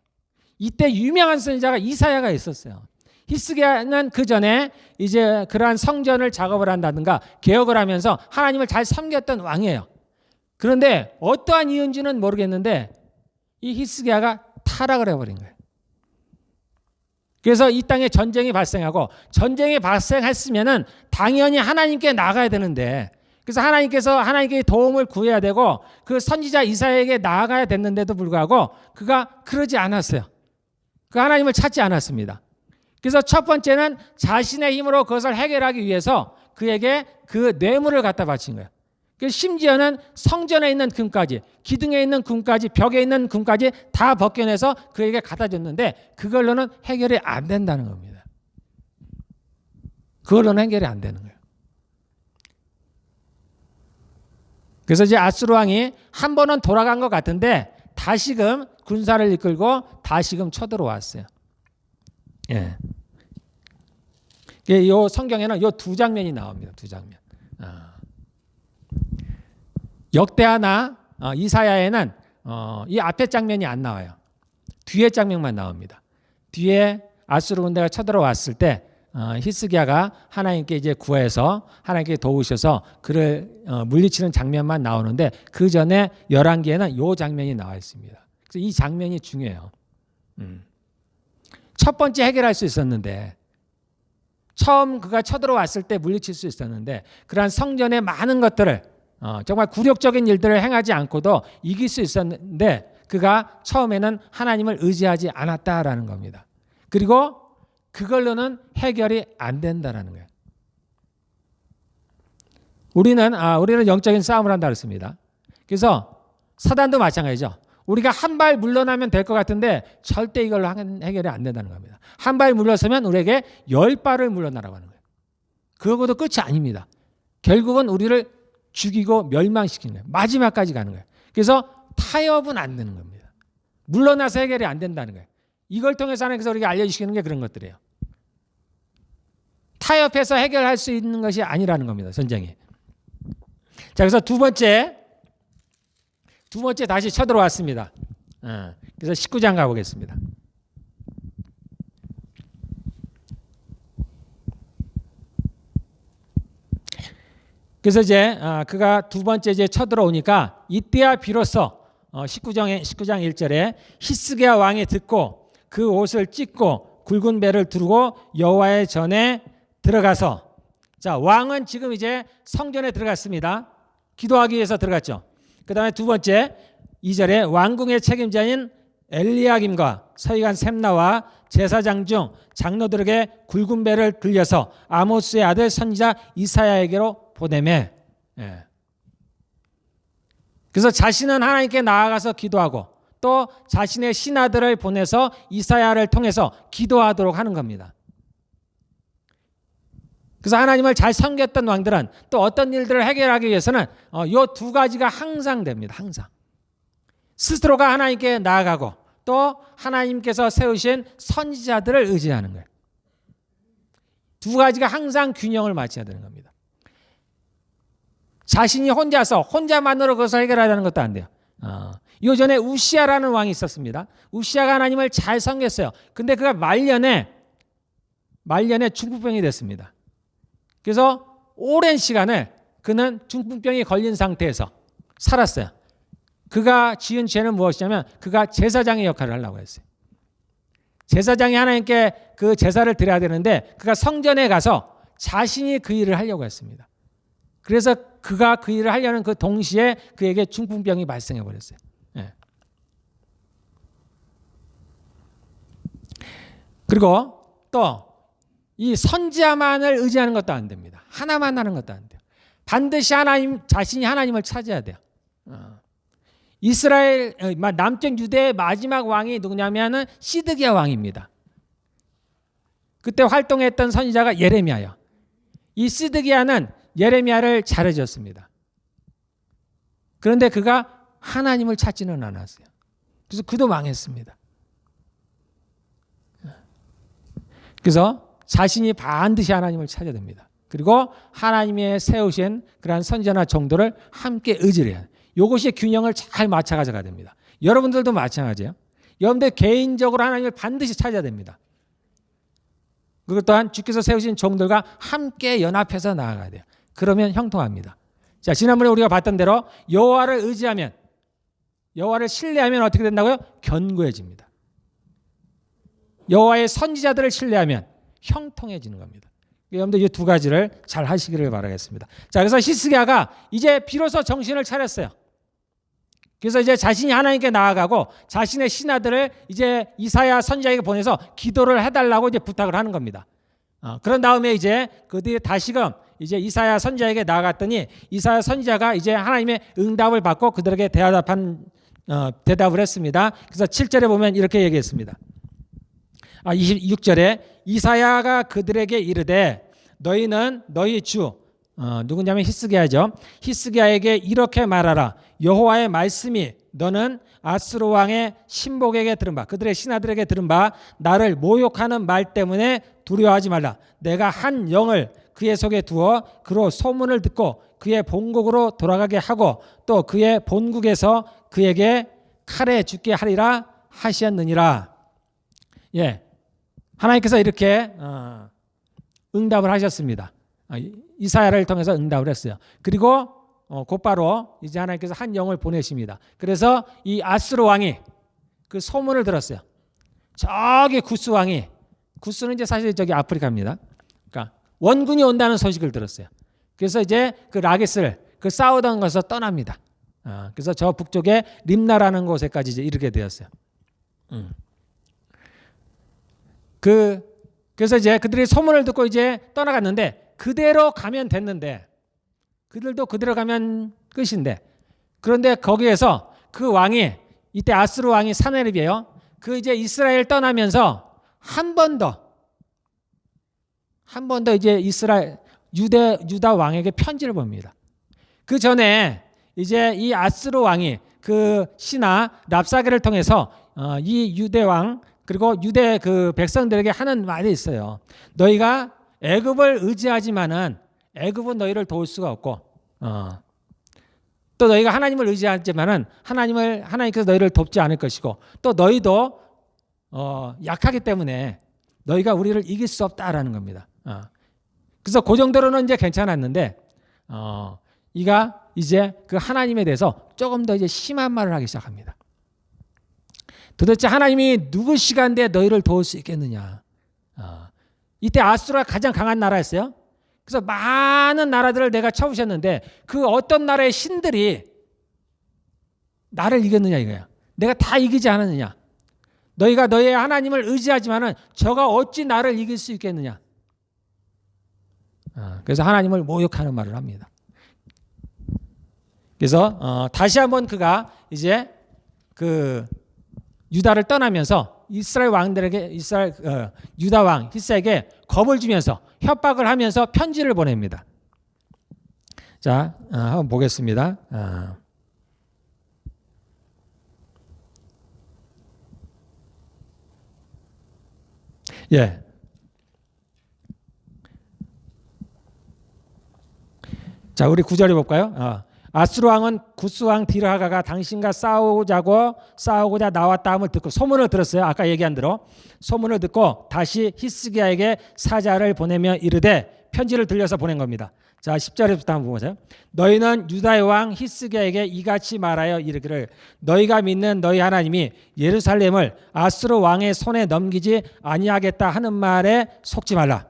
이때 유명한 선지자가 이사야가 있었어요. 히스기야는 그 전에 이제 그러한 성전을 작업을 한다든가 개혁을 하면서 하나님을 잘 섬겼던 왕이에요. 그런데 어떠한 이유인지는 모르겠는데 이 히스기야가 타락을 해버린 거예요. 그래서 이 땅에 전쟁이 발생하고, 전쟁이 발생했으면은 당연히 하나님께 나가야 되는데, 그래서 하나님께 도움을 구해야 되고 그 선지자 이사야에게 나아가야 됐는데도 불구하고 그가 그러지 않았어요. 그 하나님을 찾지 않았습니다. 그래서 첫 번째는 자신의 힘으로 그것을 해결하기 위해서 그에게 그 뇌물을 갖다 바친 거예요. 심지어는 성전에 있는 금까지, 기둥에 있는 금까지, 벽에 있는 금까지 다 벗겨내서 그에게 갖다 줬는데 그걸로는 해결이 안 된다는 겁니다. 그걸로는 해결이 안 되는 거예요. 그래서 이제 아스루 왕이 한 번은 돌아간 것 같은데 다시금 군사를 이끌고 다시금 쳐들어왔어요. 예. 이 성경에는 이 두 장면이 나옵니다. 두 장면. 역대하나 이사야에는 이 앞에 장면이 안 나와요. 뒤에 장면만 나옵니다. 뒤에 아스루 군대가 쳐들어왔을 때 히스기야가 하나님께 이제 구해서 하나님께 도우셔서 그를 물리치는 장면만 나오는데 그 전에 열왕기에는 이 장면이 나와 있습니다. 그래서 이 장면이 중요해요. 첫 번째 해결할 수 있었는데, 처음 그가 쳐들어왔을 때 물리칠 수 있었는데, 그러한 성전의 많은 것들을 정말 굴욕적인 일들을 행하지 않고도 이길 수 있었는데 그가 처음에는 하나님을 의지하지 않았다라는 겁니다. 그리고 그걸로는 해결이 안 된다라는 거예요. 우리는 영적인 싸움을 한다 그랬습니다. 그래서 사단도 마찬가지죠. 우리가 한 발 물러나면 될 것 같은데 절대 이걸로 해결이 안 된다는 겁니다. 한 발 물러서면 우리에게 10발을 물러나라고 하는 거예요. 그거도 끝이 아닙니다. 결국은 우리를 죽이고 멸망시키는 거예요. 마지막까지 가는 거예요. 그래서 타협은 안 되는 겁니다. 물러나서 해결이 안 된다는 거예요. 이걸 통해서 하나님께서 우리가 알려주시는 게 그런 것들이에요. 타협해서 해결할 수 있는 것이 아니라는 겁니다. 전쟁이. 자, 그래서 두 번째 다시 쳐들어왔습니다. 그래서 19장 가보겠습니다. 그래서 이제 그가 두 번째 이제 쳐들어오니까 이때야 비로소 19장 1절에 히스기야 왕이 듣고 그 옷을 찢고 굵은 배를 두르고 여호와의 전에 들어가서, 자, 왕은 지금 이제 성전에 들어갔습니다. 기도하기 위해서 들어갔죠. 그 다음에 두 번째 2절에 왕궁의 책임자인 엘리야김과 서기관 셈나와 제사장 중 장로들에게 굵은 배를 들려서 아모스의 아들 선지자 이사야에게로 보내매. 예. 그래서 자신은 하나님께 나아가서 기도하고 또 자신의 신하들을 보내서 이사야를 통해서 기도하도록 하는 겁니다. 그래서 하나님을 잘 섬겼던 왕들은 또 어떤 일들을 해결하기 위해서는 이 두 가지가 항상 됩니다. 항상. 스스로가 하나님께 나아가고 또 하나님께서 세우신 선지자들을 의지하는 거예요. 두 가지가 항상 균형을 맞춰야 되는 겁니다. 자신이 혼자만으로 그것을 해결하자는 것도 안 돼요. 요전에 우시아라는 왕이 있었습니다. 우시아가 하나님을 잘 섬겼어요. 근데 그가 말년에 중풍병이 됐습니다. 그래서 오랜 시간을 그는 중풍병이 걸린 상태에서 살았어요. 그가 지은 죄는 무엇이냐면 그가 제사장의 역할을 하려고 했어요. 제사장이 하나님께 그 제사를 드려야 되는데 그가 성전에 가서 자신이 그 일을 하려고 했습니다. 그래서 그가 그 일을 하려는 그 동시에 그에게 중풍병이 발생해 버렸어요. 예. 그리고 또 이 선지자만을 의지하는 것도 안 됩니다. 하나만 하는 것도 안 돼요. 반드시 자신이 하나님을 찾아야 돼요. 이스라엘 남쪽 유대의 마지막 왕이 누구냐면은 시드기야 왕입니다. 그때 활동했던 선지자가 예레미야예요. 이 시드기야는 예레미야를 잘해줬습니다. 그런데 그가 하나님을 찾지는 않았어요. 그래서 그도 망했습니다. 그래서 자신이 반드시 하나님을 찾아야 됩니다. 그리고 하나님의 세우신 그러한 선지자나 종들을 함께 의지를 해야 돼요. 이것이 균형을 잘 맞춰 가져가야 됩니다. 여러분들도 마찬가지예요. 여러분들 개인적으로 하나님을 반드시 찾아야 됩니다. 그것 또한 주께서 세우신 종들과 함께 연합해서 나아가야 돼요. 그러면 형통합니다. 자, 지난번에 우리가 봤던 대로 여호와를 의지하면, 여호와를 신뢰하면 어떻게 된다고요? 견고해집니다. 여호와의 선지자들을 신뢰하면 형통해지는 겁니다. 여러분들 이 두 가지를 잘 하시기를 바라겠습니다. 자, 그래서 히스기야가 이제 비로소 정신을 차렸어요. 그래서 이제 자신이 하나님께 나아가고 자신의 신하들을 이제 이사야 선지자에게 보내서 기도를 해달라고 이제 부탁을 하는 겁니다. 그런 다음에 이제 그들이 다시금 이제 이사야 선지자에게 나아갔더니 이사야 선지자가 이제 하나님의 응답을 받고 그들에게 대답을 했습니다. 그래서 7절에 보면 이렇게 얘기했습니다. 26절에 이사야가 그들에게 이르되 너희는 너희 주 누구냐면 히스기야죠. 히스기야에게 이렇게 말하라. 여호와의 말씀이 너는 아스로 왕의 신복에게 들은 바, 그들의 신하들에게 들은 바, 나를 모욕하는 말 때문에 두려워하지 말라. 내가 한 영을 그의 속에 두어 그로 소문을 듣고 그의 본국으로 돌아가게 하고 또 그의 본국에서 그에게 칼에 죽게 하리라 하시었느니라. 예, 하나님께서 이렇게 응답을 하셨습니다. 이사야를 통해서 응답을 했어요. 그리고 곧바로 이제 하나님께서 한 영을 보내십니다. 그래서 이 아스로 왕이 그 소문을 들었어요. 저기 구스 왕이, 구스는 이제 사실 저기 아프리카입니다. 그러니까 원군이 온다는 소식을 들었어요. 그래서 이제 그 라게스를 그 싸우던 것에서 떠납니다. 그래서 저 북쪽에 림나라는 곳에까지 이제 이르게 되었어요. 그래서 이제 그들이 소문을 듣고 이제 떠나갔는데 그대로 가면 됐는데 그들도 그대로 가면 끝인데 그런데 거기에서 그 왕이 이때 아스루 왕이 사네립이에요. 그 이제 이스라엘 떠나면서 한 번 더 이제 이스라엘 유다 왕에게 편지를 봅니다. 그 전에 이제 이 아스루 왕이 그 신하 랍사게를 통해서 이 유대 왕 그리고 유대 그 백성들에게 하는 말이 있어요. 너희가 애굽을 의지하지만은 애굽은 너희를 도울 수가 없고, 또 너희가 하나님을 의지하지만은 하나님께서 너희를 돕지 않을 것이고, 또 너희도 약하기 때문에 너희가 우리를 이길 수 없다라는 겁니다. 그래서 그 정도로는 이제 괜찮았는데, 이가 이제 그 하나님에 대해서 조금 더 이제 심한 말을 하기 시작합니다. 도대체 하나님이 누구시간데 너희를 도울 수 있겠느냐? 이때 아수르가 가장 강한 나라였어요. 그래서 많은 나라들을 내가 쳐부셨는데 그 어떤 나라의 신들이 나를 이겼느냐 이거야. 내가 다 이기지 않았느냐? 너희가 너희의 하나님을 의지하지만은 저가 어찌 나를 이길 수 있겠느냐? 그래서 하나님을 모욕하는 말을 합니다. 그래서 다시 한번 그가 이제 그 유다를 떠나면서 이스라엘 왕들에게 유다 왕 히스기야에게 겁을 주면서 협박을 하면서 편지를 보냅니다. 자, 한번 보겠습니다. 예. 자, 우리 9절에 볼까요? 아수르 왕은 구스 왕 디르하가가 당신과 싸우고자 나왔다 함을 듣고 소문을 들었어요. 아까 얘기한 대로 소문을 듣고 다시 히스기야에게 사자를 보내며 이르되 편지를 들려서 보낸 겁니다. 자, 10절부터 한번 보세요. 너희는 유다의 왕 히스기야에게 이같이 말하여 이르기를 너희가 믿는 너희 하나님이 예루살렘을 아수르 왕의 손에 넘기지 아니하겠다 하는 말에 속지 말라.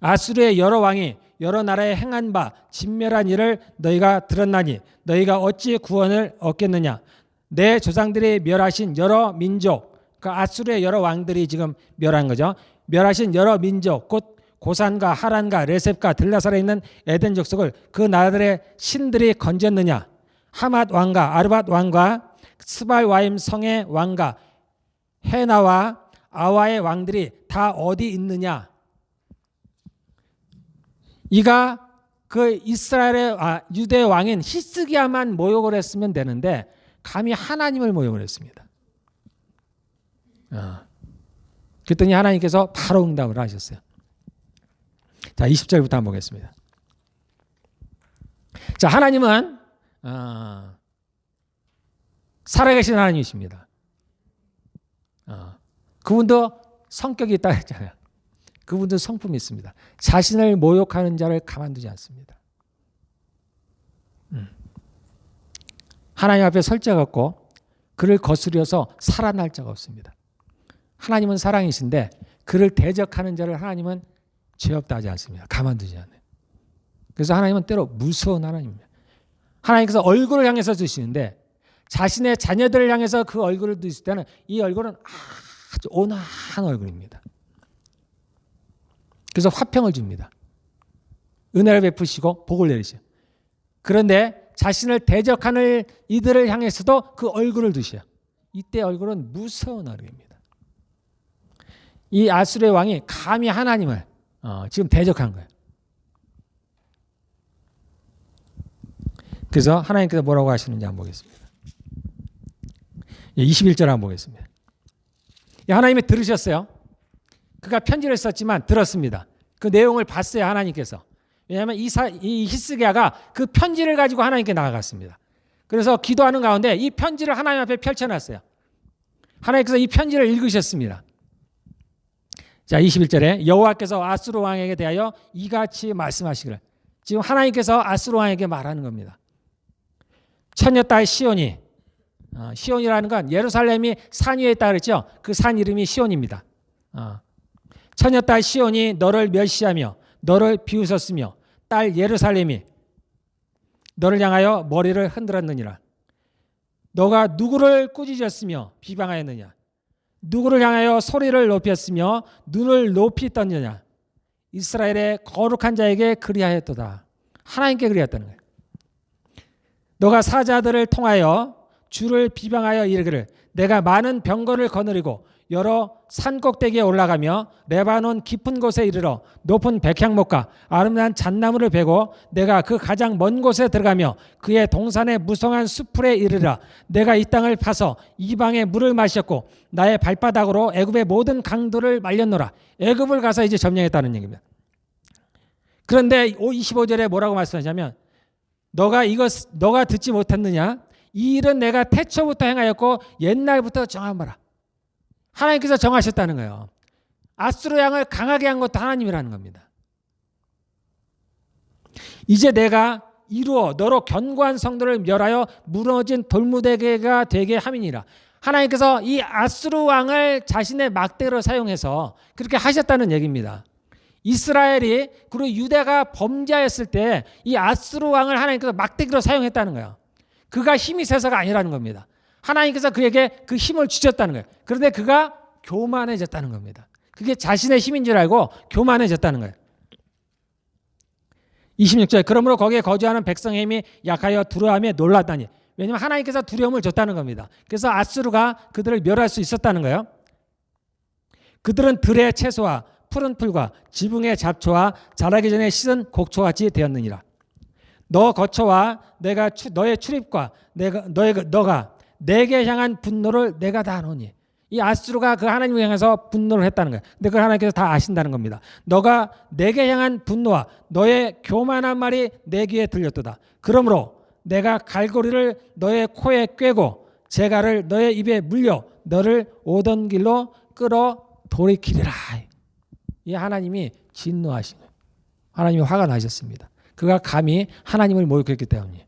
아수르의 여러 왕이 여러 나라에 행한 바 진멸한 일을 너희가 들었나니 너희가 어찌 구원을 얻겠느냐. 내 조상들이 멸하신 여러 민족, 그 아수르의 여러 왕들이 지금 멸한 거죠. 멸하신 여러 민족 곧 고산과 하란과 레셉과 들라살에 있는 에덴 족속을 그 나라들의 신들이 건졌느냐. 하맛 왕과 아르밧 왕과 스발와임 성의 왕과 헤나와 아와의 왕들이 다 어디 있느냐. 이가 그 이스라엘의 유대 왕인 히스기야만 모욕을 했으면 되는데 감히 하나님을 모욕을 했습니다. 그랬더니 하나님께서 바로 응답을 하셨어요. 자, 20절부터 한번 보겠습니다. 자, 하나님은 살아계신 하나님이십니다. 그분도 성격이 있다고 했잖아요. 그분도 성품이 있습니다. 자신을 모욕하는 자를 가만두지 않습니다. 하나님 앞에 설정하고 그를 거스려서 살아날 자가 없습니다. 하나님은 사랑이신데 그를 대적하는 자를 하나님은 죄 없다 하지 않습니다. 가만두지 않아요. 그래서 하나님은 때로 무서운 하나님입니다. 하나님께서 얼굴을 향해서 주시는데 자신의 자녀들을 향해서 그 얼굴을 두실 때는 이 얼굴은 아주 온화한 얼굴입니다. 그래서 화평을 줍니다. 은혜를 베푸시고 복을 내리시죠. 그런데 자신을 대적하는 이들을 향해서도 그 얼굴을 두셔요. 이때 얼굴은 무서운 얼굴입니다. 이 아수르의 왕이 감히 하나님을 지금 대적한 거예요. 그래서 하나님께서 뭐라고 하시는지 한번 보겠습니다. 21절 한번 보겠습니다. 하나님이 들으셨어요. 그가 편지를 썼지만 들었습니다. 그 내용을 봤어요. 하나님께서. 왜냐하면 이 히스기야가 그 편지를 가지고 하나님께 나아갔습니다. 그래서 기도하는 가운데 이 편지를 하나님 앞에 펼쳐놨어요. 하나님께서 이 편지를 읽으셨습니다. 자, 21절에 여호와께서 아수르 왕에게 대하여 이같이 말씀하시기를. 지금 하나님께서 아수르 왕에게 말하는 겁니다. 처녀딸 시온이, 시온이라는 건 예루살렘이 산 위에 있다 그랬죠. 그 산 이름이 시온입니다. 처녀딸 시온이 너를 멸시하며 너를 비웃었으며 딸 예루살렘이 너를 향하여 머리를 흔들었느니라. 너가 누구를 꾸짖었으며 비방하였느냐. 누구를 향하여 소리를 높였으며 눈을 높이 떴느냐. 이스라엘의 거룩한 자에게 그리하였도다. 하나님께 그리하였다는 거예요. 너가 사자들을 통하여 주를 비방하여 이르기를 내가 많은 병거를 거느리고 여러 산 꼭대기에 올라가며 레바논 깊은 곳에 이르러 높은 백향목과 아름다운 잣나무를 베고 내가 그 가장 먼 곳에 들어가며 그의 동산의 무성한 수풀에 이르라. 내가 이 땅을 파서 이방의 물을 마셨고 나의 발바닥으로 애굽의 모든 강들을 말렸노라. 애굽을 가서 이제 점령했다는 얘기입니다. 그런데 25절에 뭐라고 말씀하냐면 너가 듣지 못했느냐? 이 일은 내가 태초부터 행하였고 옛날부터 정한 바라. 하나님께서 정하셨다는 거예요. 아수르 왕을 강하게 한 것도 하나님이라는 겁니다. 이제 내가 이루어 너로 견고한 성도를 멸하여 무너진 돌무대가 되게 함이니라. 하나님께서 이 아수르 왕을 자신의 막대로 사용해서 그렇게 하셨다는 얘기입니다. 이스라엘이 그리고 유대가 범죄했을 때 이 아수르 왕을 하나님께서 막대기로 사용했다는 거예요. 그가 힘이 세서가 아니라는 겁니다. 하나님께서 그에게 그 힘을 주셨다는 거예요. 그런데 그가 교만해졌다는 겁니다. 그게 자신의 힘인 줄 알고 교만해졌다는 거예요. 26절 그러므로 거기에 거주하는 백성의 힘이 약하여 두려움에 놀랐다니. 왜냐하면 하나님께서 두려움을 줬다는 겁니다. 그래서 아수르가 그들을 멸할 수 있었다는 거예요. 그들은 들의 채소와 푸른 풀과 지붕의 잡초와 자라기 전에 씻은 곡초같이 되었느니라. 너 거처와 너의 출입과 너가 내게 향한 분노를 내가 다 아노니. 이 아수르가 그 하나님을 향해서 분노를 했다는 거예요. 근데 그걸 하나님께서 다 아신다는 겁니다. 너가 내게 향한 분노와 너의 교만한 말이 내 귀에 들렸도다. 그러므로 내가 갈고리를 너의 코에 꿰고 재갈을 너의 입에 물려 너를 오던 길로 끌어 돌이키리라. 이 하나님이 진노하신 거예요. 하나님이 화가 나셨습니다. 그가 감히 하나님을 모욕했기 때문이에요.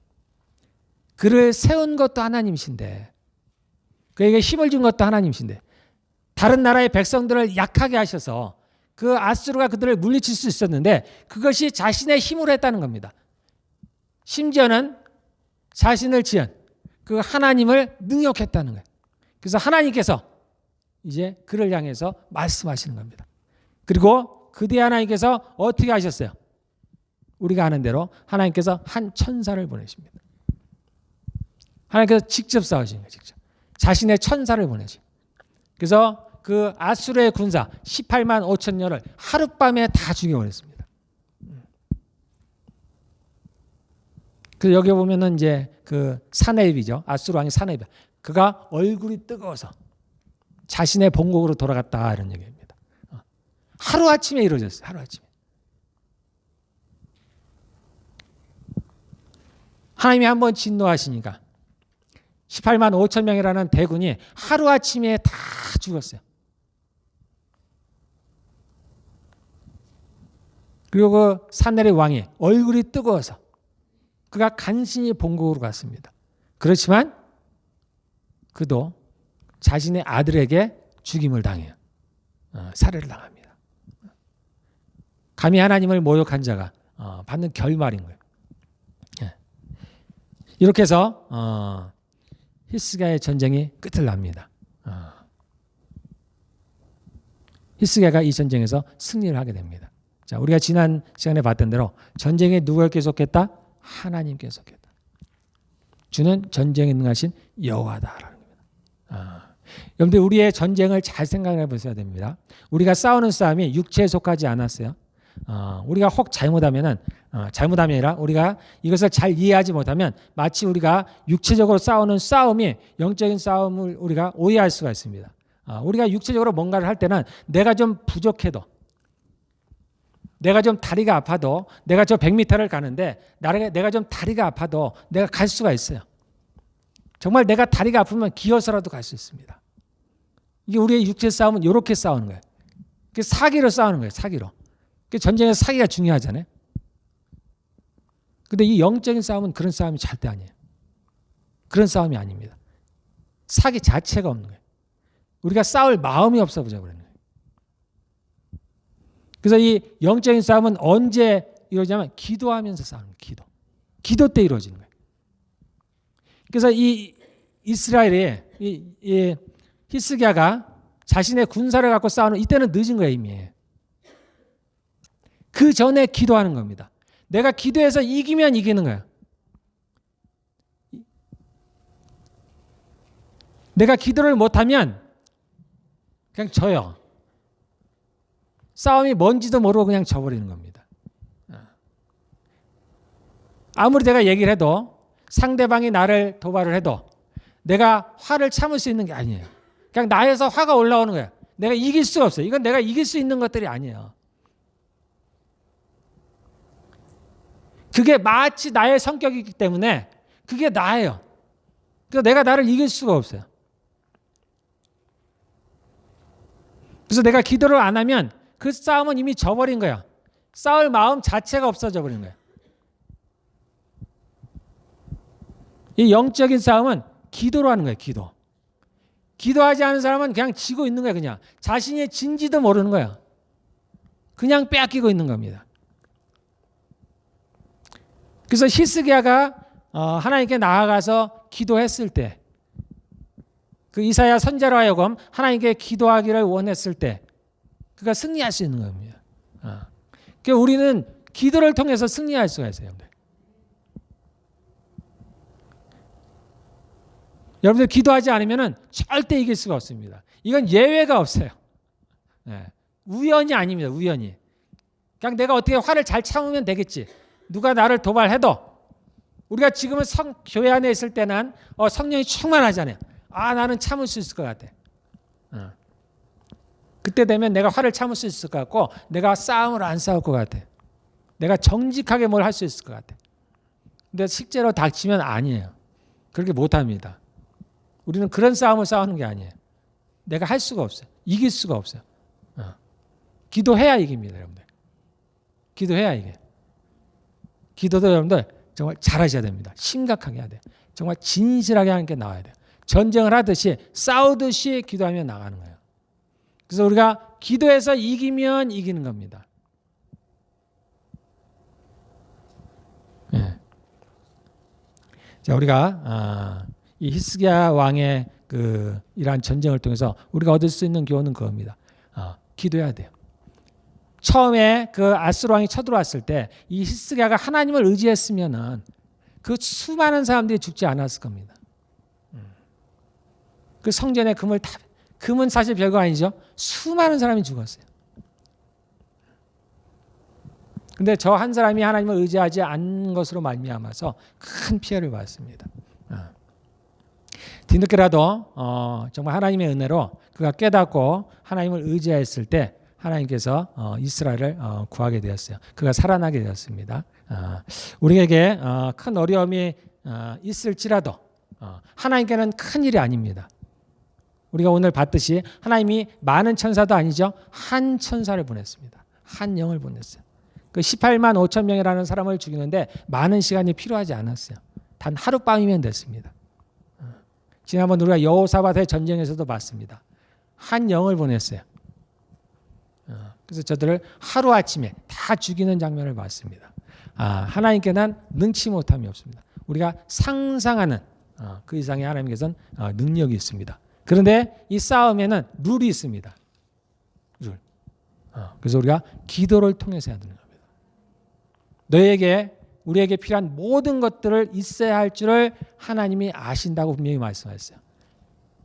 그를 세운 것도 하나님이신데, 그에게 힘을 준 것도 하나님이신데, 다른 나라의 백성들을 약하게 하셔서 그 아수르가 그들을 물리칠 수 있었는데 그것이 자신의 힘으로 했다는 겁니다. 심지어는 자신을 지은 그 하나님을 능욕했다는 거예요. 그래서 하나님께서 이제 그를 향해서 말씀하시는 겁니다. 그리고 그 뒤에 하나님께서 어떻게 하셨어요? 우리가 아는 대로 하나님께서 한 천사를 보내십니다. 하나님께서 직접 싸우신 거예요. 직접. 자신의 천사를 보내신 거예요. 그래서 그 아수르의 군사 18만 5천여를 하룻밤에 다 죽여버렸습니다. 그 여기 보면은 이제 그 사네입이죠. 아수르 왕이 사네입. 그가 얼굴이 뜨거워서 자신의 본국으로 돌아갔다 이런 얘기입니다. 하루 아침에 이루어졌어요. 하루 아침에. 하나님이 한번 진노하시니까 18만 5천 명이라는 대군이 하루 아침에 다 죽었어요. 그리고 그 산헤립 왕이 얼굴이 뜨거워서 그가 간신히 본국으로 갔습니다. 그렇지만 그도 자신의 아들에게 죽임을 당해요. 살해를 당합니다. 감히 하나님을 모욕한 자가 받는 결말인 거예요. 이렇게 해서 히스기야의 전쟁이 끝을 납니다. 히스기야가 이 전쟁에서 승리를 하게 됩니다. 자, 우리가 지난 시간에 봤던 대로 전쟁에 누가 계속했다? 하나님 계속했다. 주는 전쟁에 능하신 여호와다라는 겁니다. 여러분들 우리의 전쟁을 잘 생각해 보셔야 됩니다. 우리가 싸우는 싸움이 육체에 속하지 않았어요. 우리가 혹 잘못하면은 잘못함이 아니라 우리가 이것을 잘 이해하지 못하면 마치 우리가 육체적으로 싸우는 싸움이 영적인 싸움을 우리가 오해할 수가 있습니다. 우리가 육체적으로 뭔가를 할 때는 내가 좀 부족해도, 내가 좀 다리가 아파도, 내가 저 100m를 가는데 내가 좀 다리가 아파도 내가 갈 수가 있어요. 정말 내가 다리가 아프면 기어서라도 갈 수 있습니다. 이게 우리의 육체 싸움은 이렇게 싸우는 거예요. 사기로 싸우는 거예요. 사기로. 전쟁에서 사기가 중요하잖아요. 근데 이 영적인 싸움은 그런 싸움이 절대 아니에요. 그런 싸움이 아닙니다. 사기 자체가 없는 거예요. 우리가 싸울 마음이 없어 보자 그러는 거예요. 그래서 이 영적인 싸움은 언제 이루어지냐면 기도하면서 싸우는 거예요. 기도 때 이루어지는 거예요. 그래서 이 이스라엘이 이 히스기야가 자신의 군사를 갖고 싸우는 이때는 늦은 거예요. 이미. 그 전에 기도하는 겁니다. 내가 기도해서 이기면 이기는 거야. 내가 기도를 못하면 그냥 져요. 싸움이 뭔지도 모르고 그냥 져버리는 겁니다. 아무리 내가 얘기를 해도 상대방이 나를 도발을 해도 내가 화를 참을 수 있는 게 아니에요. 그냥 나에서 화가 올라오는 거야. 내가 이길 수가 없어요. 이건 내가 이길 수 있는 것들이 아니에요. 그게 마치 나의 성격이기 때문에 그게 나예요. 그래서 내가 나를 이길 수가 없어요. 그래서 내가 기도를 안 하면 그 싸움은 이미 져버린 거야. 싸울 마음 자체가 없어져 버린 거야. 이 영적인 싸움은 기도로 하는 거예요. 기도하지 않은 사람은 그냥 지고 있는 거야. 그냥 자신이 진지도 모르는 거야. 그냥 빼앗기고 있는 겁니다. 그래서 히스기야가 하나님께 나아가서 기도했을 때, 그 이사야 선지자로 하여금 하나님께 기도하기를 원했을 때 그가 승리할 수 있는 겁니다. 그러니까 우리는 기도를 통해서 승리할 수가 있어요. 여러분들 기도하지 않으면 절대 이길 수가 없습니다. 이건 예외가 없어요. 네. 우연이 아닙니다. 우연이. 그냥 내가 어떻게 화를 잘 참으면 되겠지. 누가 나를 도발해도 우리가 지금은 교회 안에 있을 때는 성령이 충만하잖아요. 나는 참을 수 있을 것 같아. 그때 되면 내가 화를 참을 수 있을 것 같고 내가 싸움을 안 싸울 것 같아. 내가 정직하게 뭘 할 수 있을 것 같아. 근데 실제로 닥치면 아니에요. 그렇게 못합니다. 우리는 그런 싸움을 싸우는 게 아니에요. 내가 할 수가 없어요. 이길 수가 없어요. 기도해야 이깁니다. 여러분들. 기도해야 이겨요. 기도도 여러분들 정말 잘하셔야 됩니다. 심각하게 해야 돼요. 정말 진실하게 하나님께 나와야 돼요. 전쟁을 하듯이 싸우듯이 기도하며 나가는 거예요. 그래서 우리가 기도해서 이기면 이기는 겁니다. 네. 자, 우리가 이 히스기야 왕의 이러한 전쟁을 통해서 우리가 얻을 수 있는 교훈은 그겁니다. 기도해야 돼요. 처음에 아수르 왕이 쳐들어왔을 때 이 히스기야가 하나님을 의지했으면은 그 수많은 사람들이 죽지 않았을 겁니다. 그 성전에 금은 사실 별거 아니죠. 수많은 사람이 죽었어요. 근데 저 한 사람이 하나님을 의지하지 않는 것으로 말미암아서 큰 피해를 받았습니다. 뒤늦게라도 정말 하나님의 은혜로 그가 깨닫고 하나님을 의지했을 때 하나님께서 이스라엘을 구하게 되었어요. 그가 살아나게 되었습니다. 우리에게 큰 어려움이 있을지라도 하나님께는 큰 일이 아닙니다. 우리가 오늘 봤듯이 하나님이 많은 천사도 아니죠. 한 천사를 보냈습니다. 한 영을 보냈어요. 그 18만 5천 명이라는 사람을 죽이는데 많은 시간이 필요하지 않았어요. 단 하룻밤이면 됐습니다. 지난번 우리가 여호사밧의 전쟁에서도 봤습니다. 한 영을 보냈어요. 그래서 저들을 하루아침에 다 죽이는 장면을 봤습니다. 하나님께는 능치 못함이 없습니다. 우리가 상상하는 그 이상의 하나님께서는 능력이 있습니다. 그런데 이 싸움에는 룰이 있습니다. 룰. 그래서 우리가 기도를 통해서 해야 되는 겁니다. 우리에게 필요한 모든 것들을 있어야 할 줄을 하나님이 아신다고 분명히 말씀하셨어요.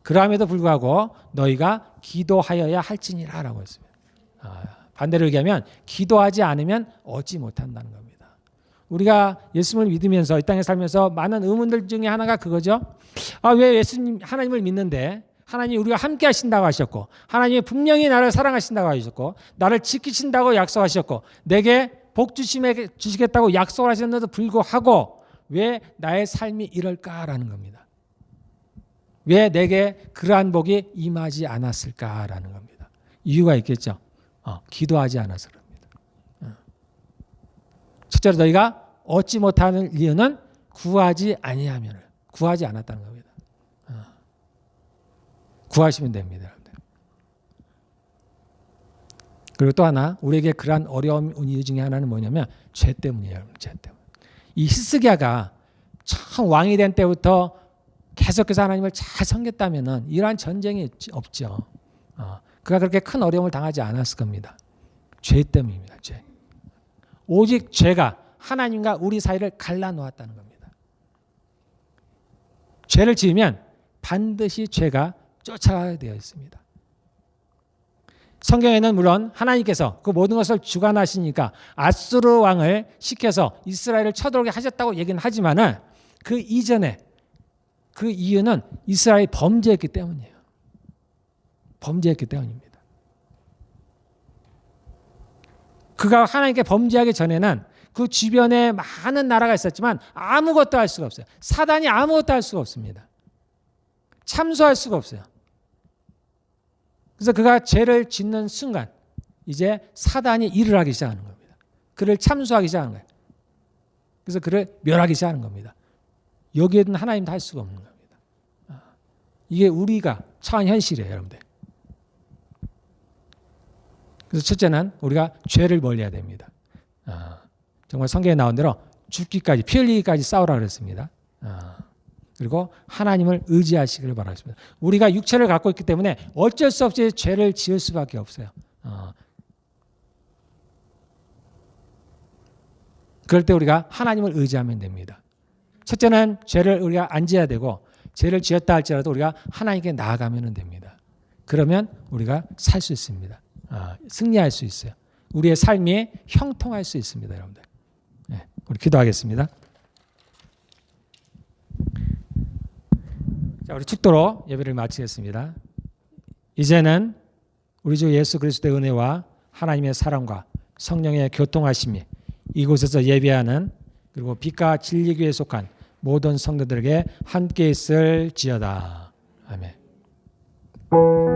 그럼에도 불구하고 너희가 기도하여야 할지니라 라고 했습니다. 반대로 얘기하면 기도하지 않으면 얻지 못한다는 겁니다. 우리가 예수님을 믿으면서 이 땅에 살면서 많은 의문들 중에 하나가 그거죠. 왜 예수님 하나님을 믿는데 하나님이 우리가 함께 하신다고 하셨고 하나님이 분명히 나를 사랑하신다고 하셨고 나를 지키신다고 약속하셨고 내게 복 주시겠다고 약속을 하셨는데도 불구하고 왜 나의 삶이 이럴까라는 겁니다. 왜 내게 그러한 복이 임하지 않았을까라는 겁니다. 이유가 있겠죠. 기도하지 않아서 그럽니다. 첫째로 너희가 얻지 못하는 이유는 구하지 않았다는 겁니다. 구하시면 됩니다. 여러분들. 그리고 또 하나 우리에게 그러한 어려움 이유 중에 하나는 뭐냐면 죄 때문이에요. 여러분. 죄 때문에. 이 히스기야가 처음 왕이 된 때부터 계속해서 하나님을 잘 섬겼다면 이러한 전쟁이 없죠. 그가 그렇게 큰 어려움을 당하지 않았을 겁니다. 죄 때문입니다. 죄. 오직 죄가 하나님과 우리 사이를 갈라놓았다는 겁니다. 죄를 지으면 반드시 죄가 쫓아가게 되어 있습니다. 성경에는 물론 하나님께서 그 모든 것을 주관하시니까 아수르 왕을 시켜서 이스라엘을 쳐들어오게 하셨다고 얘기는 하지만은 그 이전에 그 이유는 이스라엘이 범죄했기 때문이에요. 범죄했기 때문입니다. 그가 하나님께 범죄하기 전에는 그 주변에 많은 나라가 있었지만 아무것도 할 수가 없어요. 사단이 아무것도 할 수가 없습니다. 참소할 수가 없어요. 그래서 그가 죄를 짓는 순간 이제 사단이 일을 하기 시작하는 겁니다. 그를 참소하기 시작하는 거예요. 그래서 그를 멸하기 시작하는 겁니다. 여기에는 하나님도 할 수가 없는 겁니다. 이게 우리가 처한 현실이에요, 여러분들. 그래서 첫째는 우리가 죄를 멀리해야 됩니다. 정말 성경에 나온 대로 죽기까지 피 흘리기까지 싸우라 그랬습니다. 그리고 하나님을 의지하시기를 바라겠습니다. 우리가 육체를 갖고 있기 때문에 어쩔 수 없이 죄를 지을 수밖에 없어요. 그럴 때 우리가 하나님을 의지하면 됩니다. 첫째는 죄를 우리가 안 지어야 되고 죄를 지었다 할지라도 우리가 하나님께 나아가면 됩니다. 그러면 우리가 살 수 있습니다. 승리할 수 있어요. 우리의 삶이 형통할 수 있습니다, 여러분들. 네, 우리 기도하겠습니다. 자, 우리 축도로 예배를 마치겠습니다. 이제는 우리 주 예수 그리스도의 은혜와 하나님의 사랑과 성령의 교통하심이 이곳에서 예배하는 그리고 빛과 진리교회에 속한 모든 성도들에게 함께 있을지어다. 아멘.